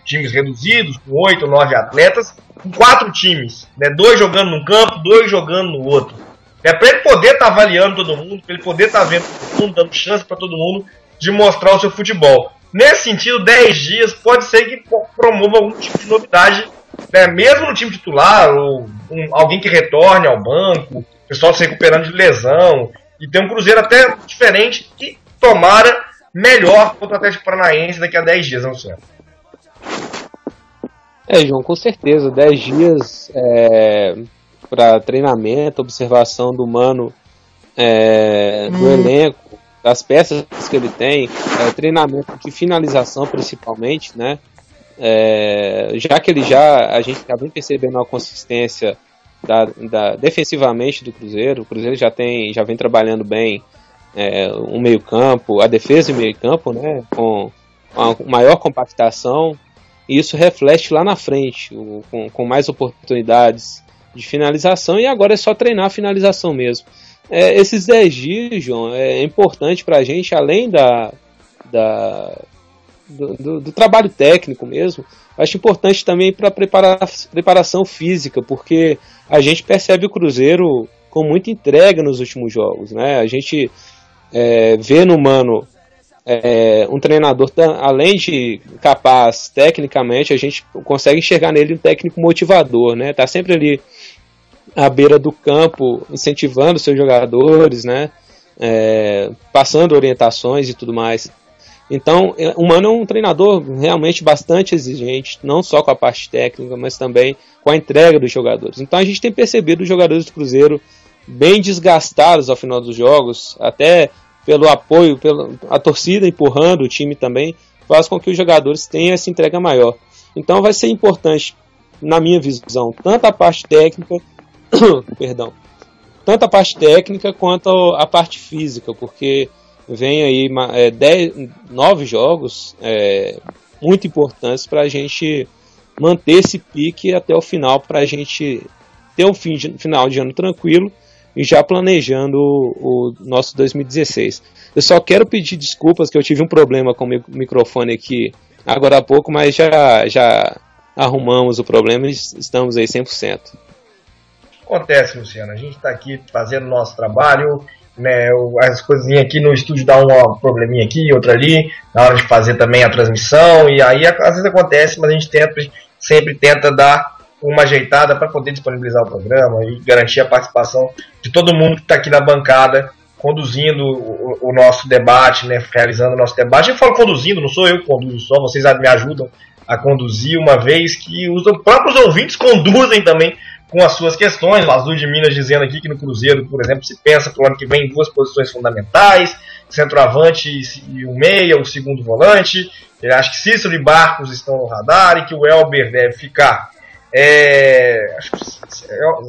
times reduzidos, com 8 ou 9 atletas, com 4 times, né? 2 jogando num campo, 2 jogando no outro. Para ele poder estar avaliando todo mundo, para ele poder estar vendo todo mundo, dando chance para todo mundo de mostrar o seu futebol. Nesse sentido, 10 dias pode ser que promova algum tipo de novidade, né? Mesmo no time titular, ou alguém que retorne ao banco, o pessoal se recuperando de lesão, e tem um Cruzeiro até diferente que tomara melhor contra o Atlético Paranaense daqui a 10 dias, não sei. João, com certeza, 10 dias para treinamento, observação do Mano, do elenco, das peças que ele tem, treinamento de finalização principalmente, né? Já que a gente já vem percebendo a consistência defensivamente do Cruzeiro. O Cruzeiro já vem trabalhando bem o meio campo, a defesa e o meio campo, né, com uma maior compactação, e isso reflete lá na frente, com mais oportunidades de finalização, e agora é só treinar a finalização mesmo. Esses 10 dias, João, é importante para a gente, além do trabalho técnico mesmo. Acho importante também para preparação física, porque a gente percebe o Cruzeiro com muita entrega nos últimos jogos, né? A gente vê no Mano um treinador, além de capaz tecnicamente, a gente consegue enxergar nele um técnico motivador, né? Tá sempre ali à beira do campo, incentivando seus jogadores, né? Passando orientações e tudo mais. Então, o Mano é um treinador realmente bastante exigente, não só com a parte técnica, mas também com a entrega dos jogadores. Então a gente tem percebido os jogadores do Cruzeiro bem desgastados ao final dos jogos, até pelo apoio, a torcida empurrando o time também, faz com que os jogadores tenham essa entrega maior. Então vai ser importante, na minha visão, tanto a parte técnica, tanto a parte técnica quanto a parte física, porque vem aí 9 jogos muito importantes para a gente manter esse pique até o final, para a gente ter um final de ano tranquilo e já planejando o nosso 2016. Eu só quero pedir desculpas que eu tive um problema com o microfone aqui agora há pouco, mas já arrumamos o problema e estamos aí 100%. Acontece, Luciano, a gente está aqui fazendo o nosso trabalho, né, as coisinhas aqui no estúdio dá um probleminha aqui, outra ali, na hora de fazer também a transmissão, e aí às vezes acontece, mas a gente sempre tenta dar uma ajeitada para poder disponibilizar o programa e garantir a participação de todo mundo que está aqui na bancada, conduzindo o nosso debate, né, realizando o nosso debate. Eu falo conduzindo, não sou eu que conduzo só, vocês me ajudam a conduzir, uma vez que os próprios ouvintes conduzem também com as suas questões. O Azul de Minas dizendo aqui que no Cruzeiro, por exemplo, se pensa para o ano que vem em 2 posições fundamentais, centroavante e o meia, o segundo volante. Ele acha que Cícero e Barcos estão no radar e que o Elber deve ficar. Acho que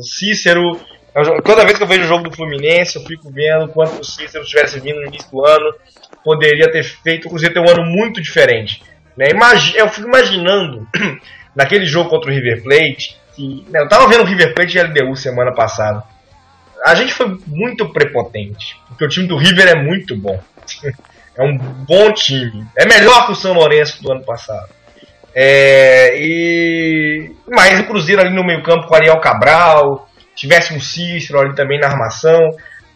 Cícero, toda vez que eu vejo o jogo do Fluminense, eu fico vendo quanto o Cícero tivesse vindo no início do ano, poderia ter feito o Cruzeiro ter um ano muito diferente, né? Eu fico imaginando naquele jogo contra o River Plate, eu estava vendo o River Plate e LDU semana passada. A gente foi muito prepotente, porque o time do River é muito bom. É um bom time. É melhor que o São Lourenço do ano passado. Mas o Cruzeiro ali no meio campo com o Ariel Cabral, tivesse um Cícero ali também na armação,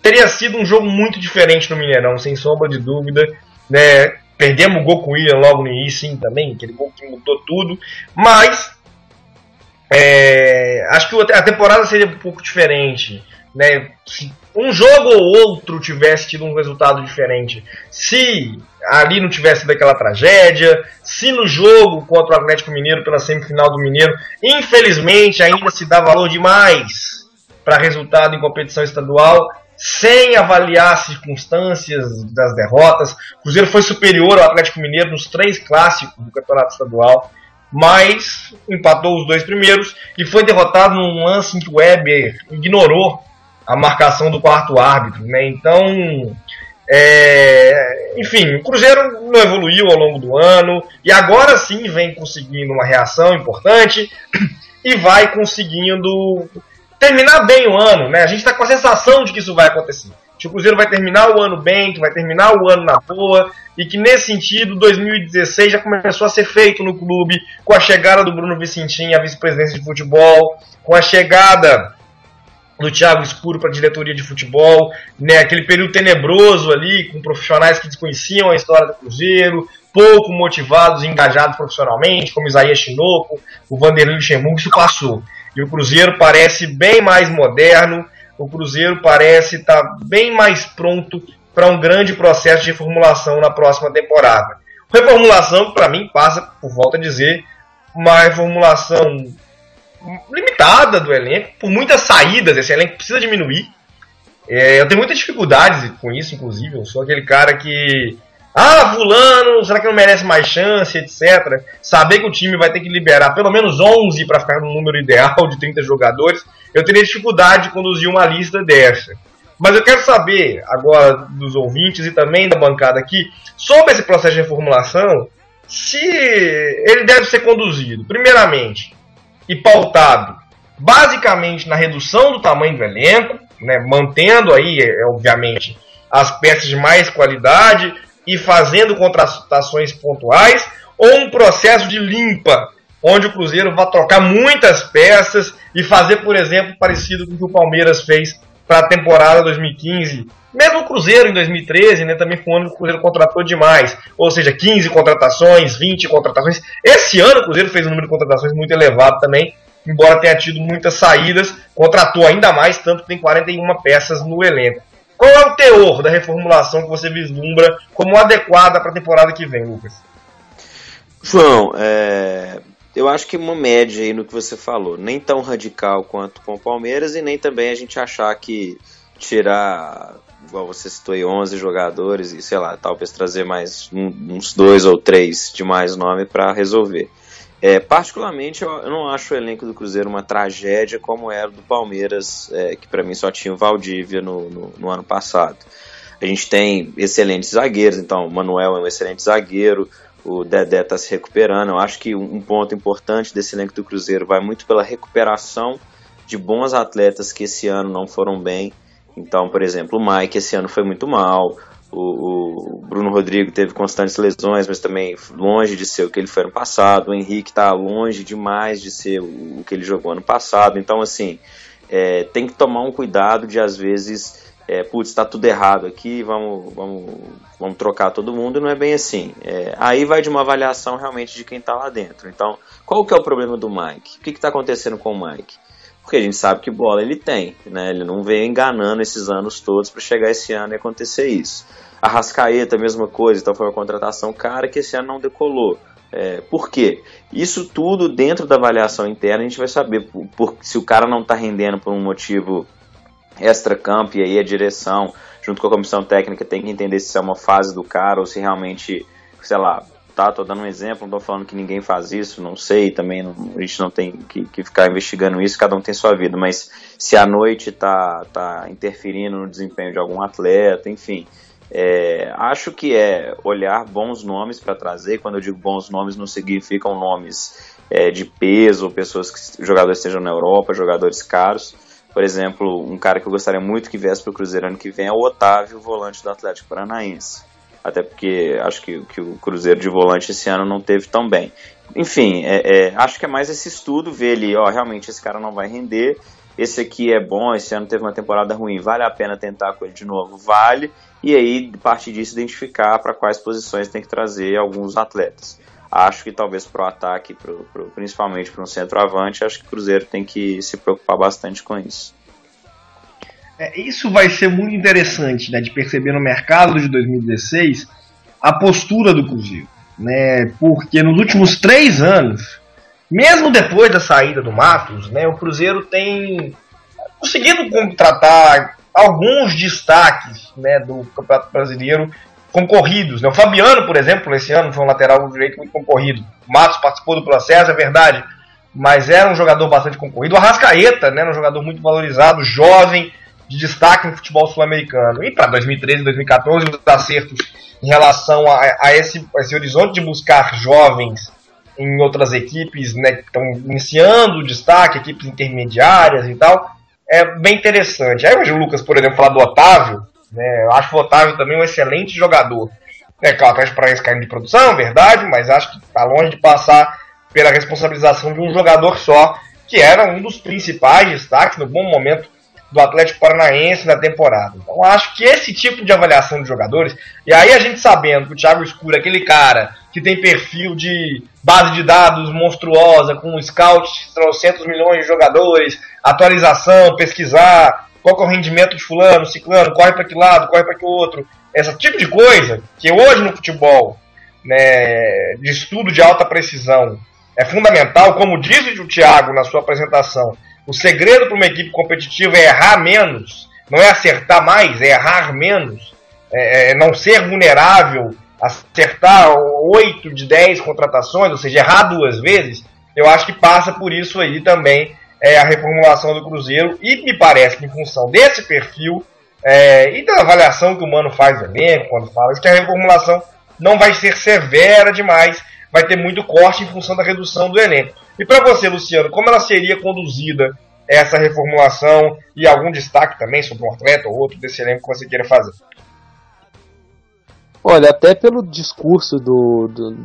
teria sido um jogo muito diferente no Mineirão, sem sombra de dúvida, né? Perdemos o gol com o William logo no início, sim, também, aquele gol que mudou tudo, mas acho que a temporada seria um pouco diferente, né? Se um jogo ou outro tivesse tido um resultado diferente, se ali não tivesse sido aquela tragédia, se no jogo contra o Atlético Mineiro pela semifinal do Mineiro, infelizmente ainda se dá valor demais para resultado em competição estadual, sem avaliar as circunstâncias das derrotas. O Cruzeiro foi superior ao Atlético Mineiro nos 3 clássicos do campeonato estadual, mas empatou os 2 primeiros e foi derrotado num lance em que o Weber ignorou a marcação do 4º árbitro, né? Então Enfim, o Cruzeiro não evoluiu ao longo do ano e agora sim vem conseguindo uma reação importante e vai conseguindo terminar bem o ano, né? A gente está com a sensação de que isso vai acontecer. Que o Cruzeiro vai terminar o ano bem, que vai terminar o ano na boa e que nesse sentido 2016 já começou a ser feito no clube com a chegada do Bruno Vicentim à vice-presidência de futebol, com a chegada do Thiago Escuro para a diretoria de futebol, né, aquele período tenebroso ali, com profissionais que desconheciam a história do Cruzeiro, pouco motivados e engajados profissionalmente, como Isaías Chinoco, o Vanderlei Luxemburgo, isso passou. E o Cruzeiro parece bem mais moderno, o Cruzeiro parece estar bem mais pronto para um grande processo de reformulação na próxima temporada. Reformulação, para mim, passa, por volta a dizer, uma reformulação limitada do elenco, por muitas saídas, esse elenco precisa diminuir. Eu tenho muitas dificuldades com isso, inclusive. Eu sou aquele cara que... fulano, será que não merece mais chance, etc. Saber que o time vai ter que liberar pelo menos 11 para ficar no número ideal de 30 jogadores, eu teria dificuldade de conduzir uma lista dessa. Mas eu quero saber, agora, dos ouvintes e também da bancada aqui, sobre esse processo de reformulação, se ele deve ser conduzido, primeiramente, e pautado basicamente na redução do tamanho do elenco, né, mantendo aí, obviamente, as peças de mais qualidade e fazendo contratações pontuais, ou um processo de limpa, onde o Cruzeiro vai trocar muitas peças e fazer, por exemplo, parecido com o que o Palmeiras fez para a temporada 2015, mesmo o Cruzeiro em 2013, né, também foi um ano que o Cruzeiro contratou demais, ou seja, 15 contratações, 20 contratações. Esse ano o Cruzeiro fez um número de contratações muito elevado também, embora tenha tido muitas saídas, contratou ainda mais, tanto que tem 41 peças no elenco. Qual é o teor da reformulação que você vislumbra como adequada para a temporada que vem, Lucas? João, eu acho que uma média aí no que você falou, nem tão radical quanto com o Palmeiras e nem também a gente achar que tirar, igual você citou aí, 11 jogadores e sei lá, talvez trazer mais uns 2 ou 3 de mais nome para resolver. Particularmente eu não acho o elenco do Cruzeiro uma tragédia como era o do Palmeiras, que para mim só tinha o Valdívia no ano passado. A gente tem excelentes zagueiros, então o Manuel é um excelente zagueiro, o Dedé está se recuperando. Eu acho que um ponto importante desse elenco do Cruzeiro vai muito pela recuperação de bons atletas que esse ano não foram bem. Então, por exemplo, o Mike esse ano foi muito mal, o Bruno Rodrigo teve constantes lesões, mas também longe de ser o que ele foi ano passado, o Henrique está longe demais de ser o que ele jogou ano passado. Então, assim, tem que tomar um cuidado de, às vezes, está tudo errado aqui, vamos trocar todo mundo, e não é bem assim. Aí vai de uma avaliação realmente de quem está lá dentro. Então, qual que é o problema do Mike? O que está acontecendo com o Mike? Porque a gente sabe que bola ele tem, né? Ele não veio enganando esses anos todos para chegar esse ano e acontecer isso. A Arrascaeta, mesma coisa, então foi uma contratação cara que esse ano não decolou. Por quê? Isso tudo dentro da avaliação interna a gente vai saber se o cara não está rendendo por um motivo extra-campo, e aí a direção, junto com a comissão técnica, tem que entender se isso é uma fase do cara ou se realmente, sei lá, tô dando um exemplo, não tô falando que ninguém faz isso, não sei, também a gente não tem que ficar investigando isso, cada um tem sua vida, mas se a noite tá interferindo no desempenho de algum atleta, enfim, acho que olhar bons nomes para trazer. Quando eu digo bons nomes, não significam nomes de peso, pessoas que jogadores estejam na Europa, jogadores caros. Por exemplo, um cara que eu gostaria muito que viesse para o Cruzeiro ano que vem é o Otávio, volante do Atlético Paranaense. Até porque acho que o Cruzeiro de volante esse ano não teve tão bem. Enfim, acho que é mais esse estudo, ver ali, realmente esse cara não vai render, esse aqui é bom, esse ano teve uma temporada ruim, vale a pena tentar com ele de novo? Vale. E aí, a partir disso, identificar para quais posições tem que trazer alguns atletas. Acho que talvez para o ataque, principalmente para um centroavante, acho que o Cruzeiro tem que se preocupar bastante com isso. Isso vai ser muito interessante, né, de perceber no mercado de 2016 a postura do Cruzeiro, né, porque nos últimos 3 anos, mesmo depois da saída do Matos, né, o Cruzeiro tem conseguido contratar alguns destaques, né, do Campeonato Brasileiro concorridos, né? O Fabiano, por exemplo, esse ano foi um lateral direito muito concorrido. O Matos participou do processo, é verdade, mas era um jogador bastante concorrido. O Arrascaeta, né, um jogador muito valorizado, jovem, de destaque no futebol sul-americano. E para 2013 e 2014, os acertos em relação a esse horizonte de buscar jovens em outras equipes, né, que estão iniciando o destaque, equipes intermediárias e tal, é bem interessante. Aí hoje o Lucas, por exemplo, falar do Otávio, né, eu acho o Otávio também um excelente jogador. É claro, traz para esse caindo de produção, verdade, mas acho que está longe de passar pela responsabilização de um jogador só, que era um dos principais destaques no bom momento do Atlético Paranaense na temporada. Então acho que esse tipo de avaliação de jogadores, e aí a gente sabendo que o Thiago Escuro é aquele cara que tem perfil de base de dados monstruosa, com scout, 300 milhões de jogadores, atualização, pesquisar, qual que é o rendimento de fulano, ciclano, corre para que lado, corre para que outro, esse tipo de coisa, que hoje no futebol, né, de estudo de alta precisão, é fundamental, como disse o Thiago na sua apresentação. O segredo para uma equipe competitiva é errar menos, não é acertar mais, é errar menos, é não ser vulnerável, acertar 8 de 10 contratações, ou seja, errar 2 vezes. Eu acho que passa por isso aí também a reformulação do Cruzeiro, e me parece que em função desse perfil e da avaliação que o Mano faz do elenco, quando fala isso, que a reformulação não vai ser severa demais, vai ter muito corte em função da redução do elenco. E para você, Luciano, como ela seria conduzida essa reformulação, e algum destaque também sobre um atleta ou outro desse elenco que você queira fazer? Olha, até pelo discurso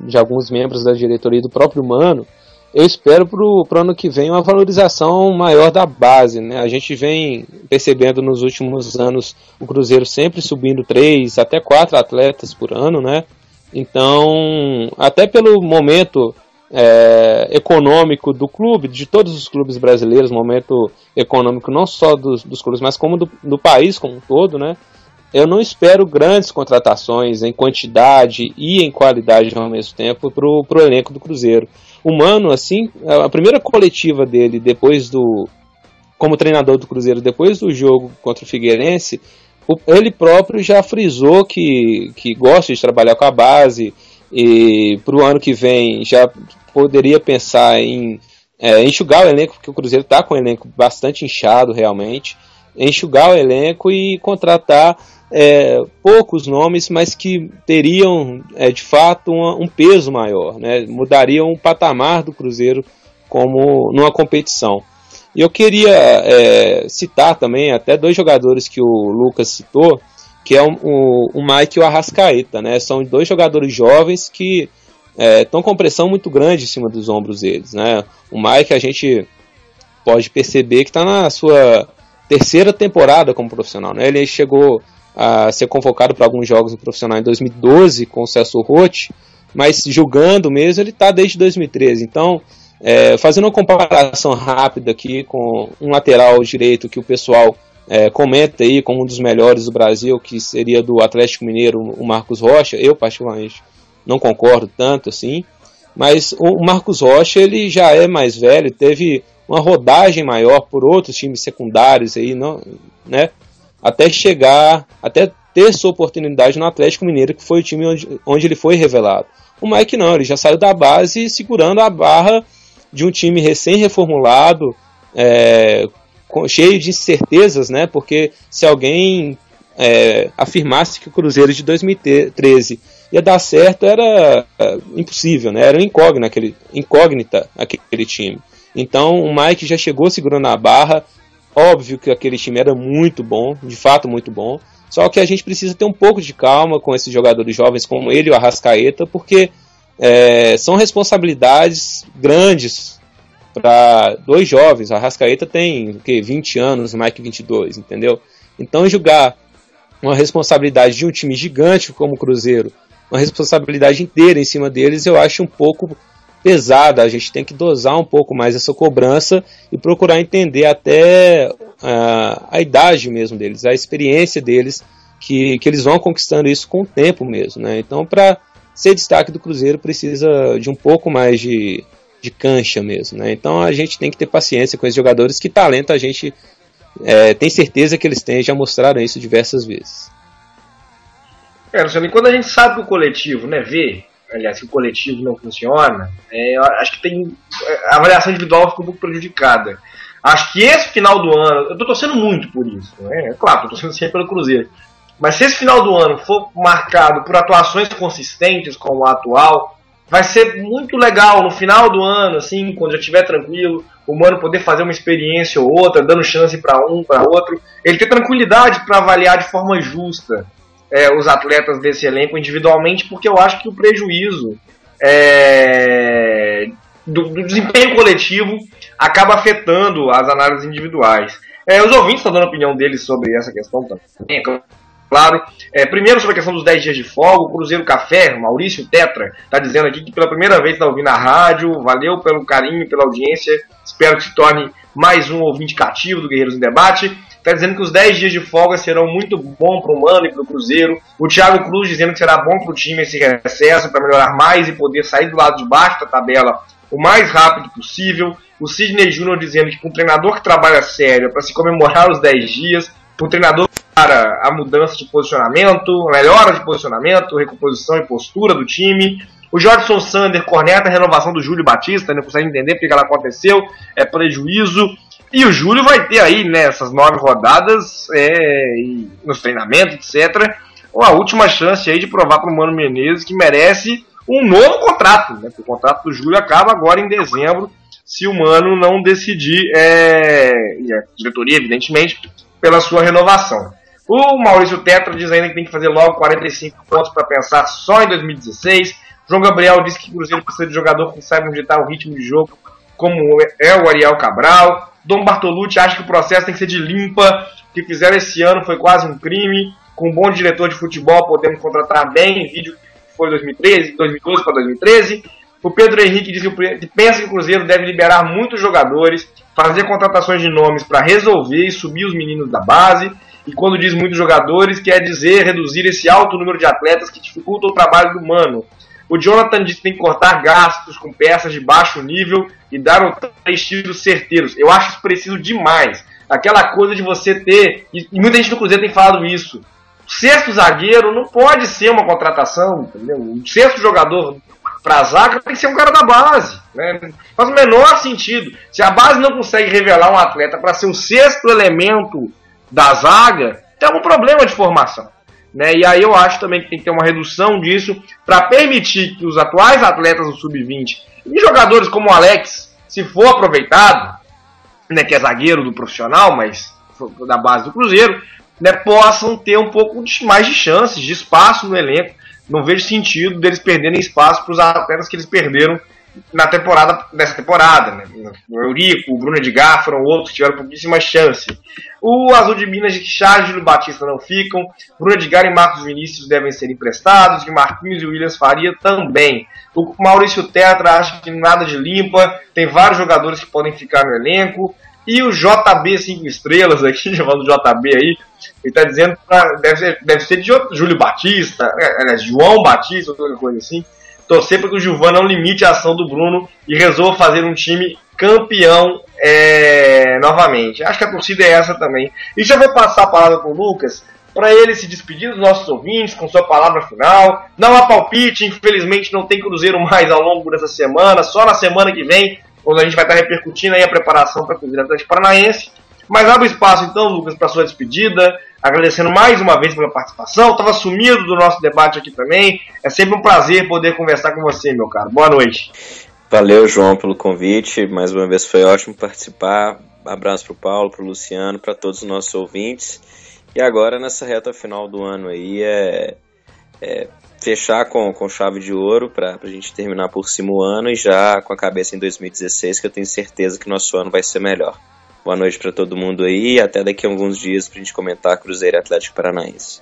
de alguns membros da diretoria e do próprio Mano, eu espero para o ano que vem uma valorização maior da base, né? A gente vem percebendo nos últimos anos o Cruzeiro sempre subindo 3 até 4 atletas por ano, né? Então, até pelo momento econômico do clube, de todos os clubes brasileiros, momento econômico não só dos clubes, mas como do país como um todo, né? Eu não espero grandes contratações em quantidade e em qualidade ao mesmo tempo pro elenco do Cruzeiro. O Mano, assim, a primeira coletiva dele como treinador do Cruzeiro, depois do jogo contra o Figueirense, ele próprio já frisou que gosta de trabalhar com a base, e para o ano que vem já poderia pensar em enxugar o elenco, porque o Cruzeiro está com o elenco bastante inchado realmente, enxugar o elenco e contratar poucos nomes, mas que teriam de fato um peso maior, né? Mudariam o patamar do Cruzeiro como numa competição. E eu queria citar também até 2 jogadores que o Lucas citou, que é o Mike e o Arrascaeta, né? São 2 jogadores jovens que estão com pressão muito grande em cima dos ombros deles, né? O Mike, a gente pode perceber que está na sua 3ª temporada como profissional, né? Ele chegou a ser convocado para alguns jogos no profissional em 2012 com o Celso Roth, mas jogando mesmo ele está desde 2013. Então, fazendo uma comparação rápida aqui com um lateral direito que o pessoal comenta aí como um dos melhores do Brasil, que seria do Atlético Mineiro, o Marcos Rocha. Eu particularmente não concordo tanto assim, mas o Marcos Rocha ele já é mais velho, teve uma rodagem maior por outros times secundários aí, não, né? Até ter sua oportunidade no Atlético Mineiro, que foi o time onde ele foi revelado. O Mike não, ele já saiu da base segurando a barra de um time recém-reformulado, cheio de incertezas, né? Porque se alguém afirmasse que o Cruzeiro de 2013 ia dar certo, era impossível, né? Era incógnita aquele time. Então o Mike já chegou segurando a barra. Óbvio que aquele time era muito bom, de fato muito bom, só que a gente precisa ter um pouco de calma com esses jogadores jovens como ele e o Arrascaeta, porque são responsabilidades grandes para 2 jovens. O Arrascaeta tem 20 anos, o Mike 22, entendeu? Então julgar uma responsabilidade de um time gigante como o Cruzeiro, uma responsabilidade inteira em cima deles, eu acho um pouco pesada. A gente tem que dosar um pouco mais essa cobrança e procurar entender até a idade mesmo deles, a experiência deles, que eles vão conquistando isso com o tempo mesmo, né? Então, para ser destaque do Cruzeiro, precisa de um pouco mais de cancha mesmo, né? Então a gente tem que ter paciência com esses jogadores, que talento a gente tem certeza que eles têm, já mostraram isso diversas vezes. Luciano, e quando a gente sabe que o coletivo, né, aliás, se o coletivo não funciona, eu acho que a avaliação individual fica um pouco prejudicada. Acho que esse final do ano, eu tô torcendo muito por isso, né? Claro, tô torcendo sempre pelo Cruzeiro. Mas se esse final do ano for marcado por atuações consistentes como a atual, vai ser muito legal no final do ano, assim, quando já estiver tranquilo, o Mano poder fazer uma experiência ou outra, dando chance para um, para outro. Ele ter tranquilidade para avaliar de forma justa os atletas desse elenco individualmente, porque eu acho que o prejuízo do desempenho coletivo acaba afetando as análises individuais. Os ouvintes estão dando a opinião deles sobre essa questão também, claro. Primeiro sobre a questão dos 10 dias de folga, o Cruzeiro Café, Maurício Tetra, está dizendo aqui que pela primeira vez está ouvindo a rádio, valeu pelo carinho, pela audiência, espero que se torne mais um ouvinte cativo do Guerreiros em Debate. Está dizendo que os 10 dias de folga serão muito bom para o Mano e para o Cruzeiro. O Thiago Cruz dizendo que será bom para o time esse recesso, para melhorar mais e poder sair do lado de baixo da tabela o mais rápido possível. O Sidney Júnior dizendo que com um treinador que trabalha sério para se comemorar os 10 dias, um treinador para a mudança de posicionamento, a melhora de posicionamento, recomposição e postura do time. O Jordson Sander corneta a renovação do Júlio Batista, não consegue entender porque ela aconteceu, é prejuízo. E o Júlio vai ter aí, nessas 9 rodadas, nos treinamentos, etc., a última chance aí de provar para o Mano Menezes que merece um novo contrato, né? O contrato do Júlio acaba agora em dezembro, se o Mano não decidir, e a diretoria, evidentemente, pela sua renovação. O Maurício Tetra diz ainda que tem que fazer logo 45 pontos para pensar só em 2016. João Gabriel disse que o Cruzeiro precisa de jogador que saiba ditar o ritmo de jogo, como é o Ariel Cabral. Dom Bartolucci acha que o processo tem que ser de limpa. O que fizeram esse ano foi quase um crime. Com um bom diretor de futebol podemos contratar bem. Vídeo que foi 2012 para 2013. O Pedro Henrique diz que pensa que o Cruzeiro deve liberar muitos jogadores, fazer contratações de nomes para resolver e subir os meninos da base. E quando diz muitos jogadores, quer dizer reduzir esse alto número de atletas que dificultam o trabalho do Mano. O Jonathan diz que tem que cortar gastos com peças de baixo nível e dar 3 tiros certeiros. Eu acho isso preciso demais. Aquela coisa de você ter, e muita gente no Cruzeiro tem falado isso, o sexto zagueiro não pode ser uma contratação, entendeu? O sexto jogador para a zaga tem que ser um cara da base, né? Faz o menor sentido. Se a base não consegue revelar um atleta para ser o sexto elemento da zaga, tem algum problema de formação, né? E aí eu acho também que tem que ter uma redução disso para permitir que os atuais atletas do Sub-20 e jogadores como o Alex, se for aproveitado, né, que é zagueiro do profissional, mas da base do Cruzeiro, né, possam ter um pouco mais de chances, de espaço no elenco. Não vejo sentido deles perderem espaço para os atletas que eles perderam nessa temporada, né? O Eurico, o Bruno Edgar foram outros que tiveram pouquíssima chance. O Azul de Minas de que Charles e Júlio Batista não ficam. Bruno Edgar e Marcos Vinícius devem ser emprestados. E Marquinhos e Williams Faria também. O Maurício Tetra acha que nada de limpa. Tem vários jogadores que podem ficar no elenco. E o JB 5 estrelas aqui, chamando o JB aí, ele está dizendo que deve ser de Júlio Batista, João Batista, ou qualquer coisa assim. Torcer para que o Gilvan não limite a ação do Bruno e resolva fazer um time campeão novamente. Acho que a torcida é essa também. E já vou passar a palavra para o Lucas, para ele se despedir dos nossos ouvintes com sua palavra final. Não há palpite, infelizmente não tem Cruzeiro mais ao longo dessa semana, só na semana que vem, quando a gente vai estar repercutindo aí a preparação para o Cruzeiro Atlético Paranaense. Mas abre espaço então, Lucas, para sua despedida, agradecendo mais uma vez pela participação. Estava sumido do nosso debate aqui também. É sempre um prazer poder conversar com você, meu caro. Boa noite. Valeu, João, pelo convite. Mais uma vez foi ótimo participar. Abraço para o Paulo, para o Luciano, para todos os nossos ouvintes. E agora, nessa reta final do ano aí, fechar com chave de ouro para a gente terminar por cima o ano e já com a cabeça em 2016, que eu tenho certeza que nosso ano vai ser melhor. Boa noite para todo mundo aí e até daqui a alguns dias pra gente comentar Cruzeiro e Atlético Paranaense.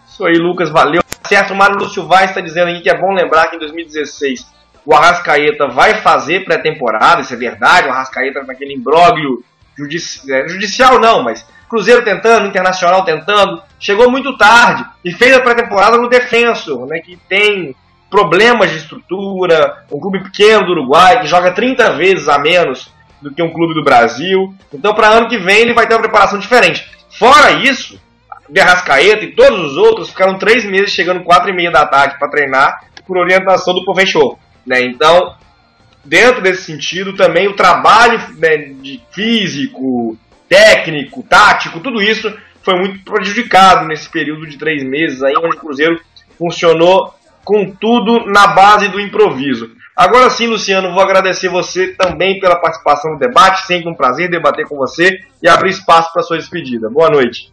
Isso aí, Lucas, valeu. Certo, o Mário Lúcio Vaz está dizendo aqui que é bom lembrar que em 2016 o Arrascaeta vai fazer pré-temporada, isso é verdade, o Arrascaeta naquele imbróglio judicial não, mas Cruzeiro tentando, Internacional tentando, chegou muito tarde e fez a pré-temporada no Defensor, né, que tem problemas de estrutura, um clube pequeno do Uruguai que joga 30 vezes a menos do que um clube do Brasil. Então, para ano que vem, ele vai ter uma preparação diferente. Fora isso, o Arrascaeta e todos os outros ficaram 3 meses chegando 4h30 da tarde para treinar por orientação do professor, né? Então, dentro desse sentido, também o trabalho, né, de físico, técnico, tático, tudo isso foi muito prejudicado nesse período de 3 meses, aí, onde o Cruzeiro funcionou com tudo na base do improviso. Agora sim, Luciano, vou agradecer você também pela participação no debate, sempre um prazer debater com você e abrir espaço para sua despedida. Boa noite.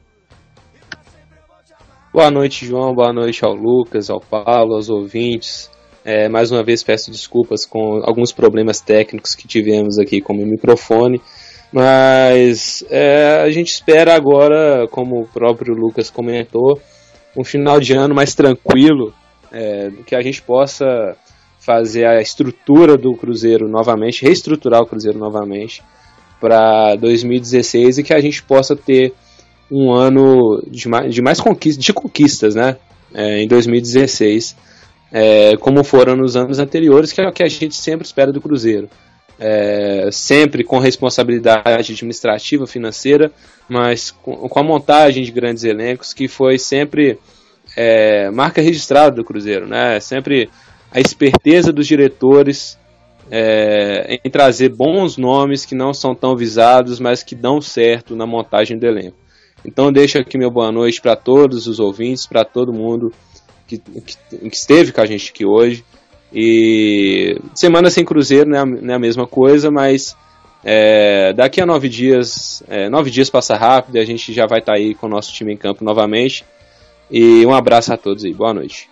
Boa noite, João, boa noite ao Lucas, ao Paulo, aos ouvintes. Mais uma vez peço desculpas com alguns problemas técnicos que tivemos aqui com o meu microfone, mas a gente espera agora, como o próprio Lucas comentou, um final de ano mais tranquilo, que a gente possa fazer a estrutura do Cruzeiro novamente, reestruturar o Cruzeiro novamente para 2016 e que a gente possa ter um ano de mais conquistas, né? Em 2016, como foram nos anos anteriores, que é o que a gente sempre espera do Cruzeiro. Sempre com responsabilidade administrativa, financeira, mas com a montagem de grandes elencos, que foi sempre marca registrada do Cruzeiro, né? Sempre a esperteza dos diretores em trazer bons nomes que não são tão visados, mas que dão certo na montagem do elenco. Então deixo aqui meu boa noite para todos os ouvintes, para todo mundo que esteve com a gente aqui hoje. E semana sem Cruzeiro não é a mesma coisa, mas daqui a 9 dias, 9 dias passa rápido e a gente já vai estar aí com o nosso time em campo novamente. E um abraço a todos aí, boa noite.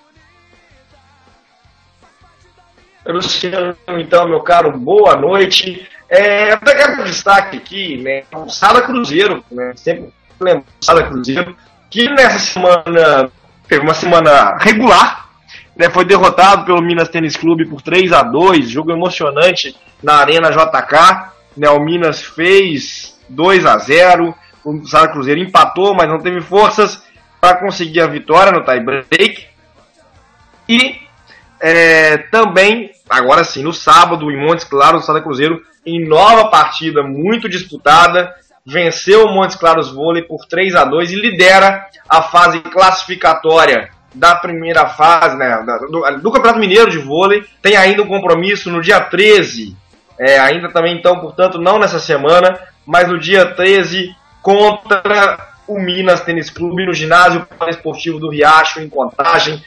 Luciano, então, meu caro, boa noite. Eu quero destaque aqui, né, o Sada Cruzeiro, né, sempre lembro do Sada Cruzeiro, que nessa semana teve uma semana regular, né, foi derrotado pelo Minas Tênis Clube por 3-2, jogo emocionante na Arena JK, né, o Minas fez 2-0, o Sada Cruzeiro empatou, mas não teve forças para conseguir a vitória no tie break. E também, agora sim, no sábado, em Montes Claros, o Sada Cruzeiro, em nova partida muito disputada, venceu o Montes Claros Vôlei por 3-2 e lidera a fase classificatória da primeira fase, né, do Campeonato Mineiro de Vôlei. Tem ainda um compromisso no dia 13, ainda também, então, portanto, não nessa semana, mas no dia 13 contra o Minas Tênis Clube no ginásio esportivo do Riacho, em Contagem,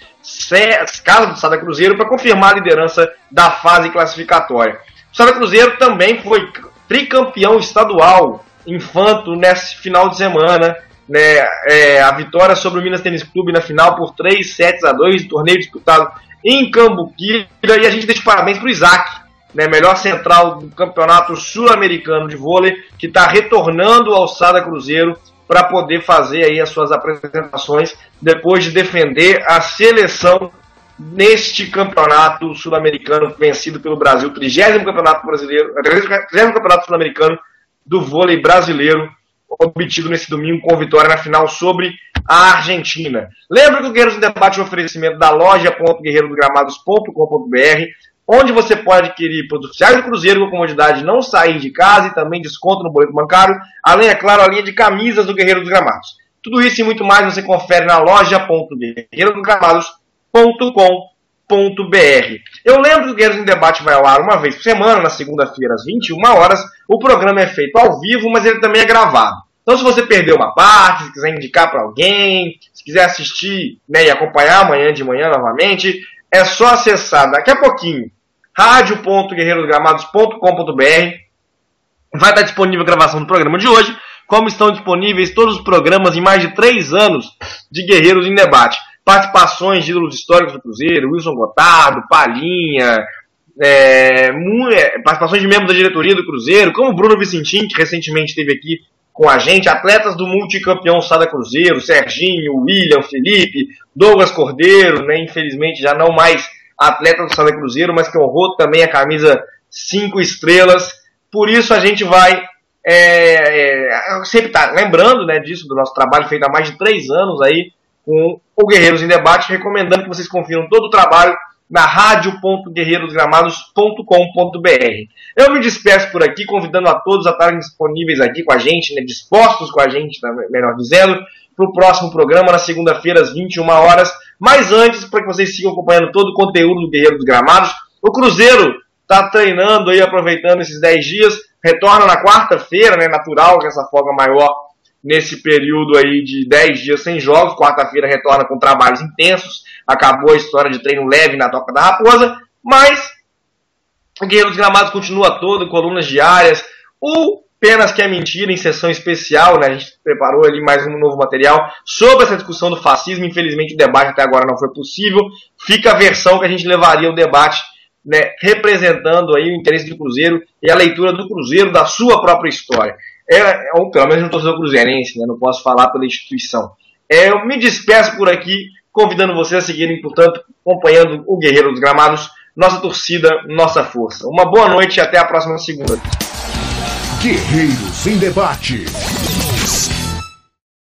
casa do Sada Cruzeiro, para confirmar a liderança da fase classificatória. O Sada Cruzeiro também foi tricampeão estadual infanto nesse final de semana, né, a vitória sobre o Minas Tênis Clube na final por 3-2, torneio disputado em Cambuquira, e a gente deixa parabéns para o Isaac, né, melhor central do Campeonato Sul-Americano de Vôlei, que está retornando ao Sada Cruzeiro para poder fazer aí as suas apresentações depois de defender a seleção neste campeonato sul-americano vencido pelo Brasil, 30º campeonato brasileiro, 30º campeonato sul-americano do vôlei brasileiro, obtido nesse domingo com vitória na final sobre a Argentina. Lembra que o Guerreiros em Debate é um oferecimento da loja.guerreirosgramados.com.br, onde você pode adquirir produtos oficiais do Cruzeiro com comodidade, não sair de casa, e também desconto no boleto bancário, além, é claro, a linha de camisas do Guerreiro dos Gramados. Tudo isso e muito mais você confere na loja.guerreirosgramados.com.br. Eu lembro que o Guerreiros em Debate vai ao ar uma vez por semana, na segunda-feira, às 21 horas. O programa é feito ao vivo, mas ele também é gravado. Então, se você perdeu uma parte, se quiser indicar para alguém, se quiser assistir, né, e acompanhar amanhã de manhã novamente, é só acessar daqui a pouquinho radio.guerreirosgramados.com.br. Vai estar disponível a gravação do programa de hoje, como estão disponíveis todos os programas em mais de 3 anos de Guerreiros em Debate. Participações de ídolos históricos do Cruzeiro, Wilson Gotardo, Palhinha, participações de membros da diretoria do Cruzeiro, como Bruno Vicentim, que recentemente esteve aqui com a gente, atletas do multicampeão Sada Cruzeiro, Serginho, William, Felipe, Douglas Cordeiro, né, infelizmente já não mais atleta do Sada Cruzeiro, mas que honrou também a camisa 5 estrelas. Por isso a gente vai sempre tá lembrando, né, disso, do nosso trabalho feito há mais de 3 anos aí com o Guerreiros em Debate, recomendando que vocês confiram todo o trabalho na radio.guerreirosgramados.com.br. Eu me despeço por aqui, convidando a todos a estarem disponíveis aqui com a gente, né, dispostos com a gente, melhor dizendo, para o próximo programa, na segunda-feira, às 21 horas. Mas antes, para que vocês sigam acompanhando todo o conteúdo do Guerreiro dos Gramados, o Cruzeiro está treinando aí, aproveitando esses 10 dias, retorna na quarta-feira, né, natural que essa folga maior nesse período aí de 10 dias sem jogos, quarta-feira retorna com trabalhos intensos, acabou a história de treino leve na Toca da Raposa, mas o Guerreiro dos Gramados continua todo, colunas diárias, o Penas que é Mentira, em sessão especial, né? A gente preparou ali mais um novo material sobre essa discussão do fascismo. Infelizmente o debate até agora não foi possível. Fica a versão que a gente levaria o debate, né, representando aí o interesse do Cruzeiro e a leitura do Cruzeiro da sua própria história. Ou pelo menos não torcedor cruzeirense, né? Não posso falar pela instituição. Eu me despeço por aqui, convidando vocês a seguirem, portanto, acompanhando o Guerreiro dos Gramados, nossa torcida, nossa força. Uma boa noite e até a próxima segunda. Guerreiros em Debate.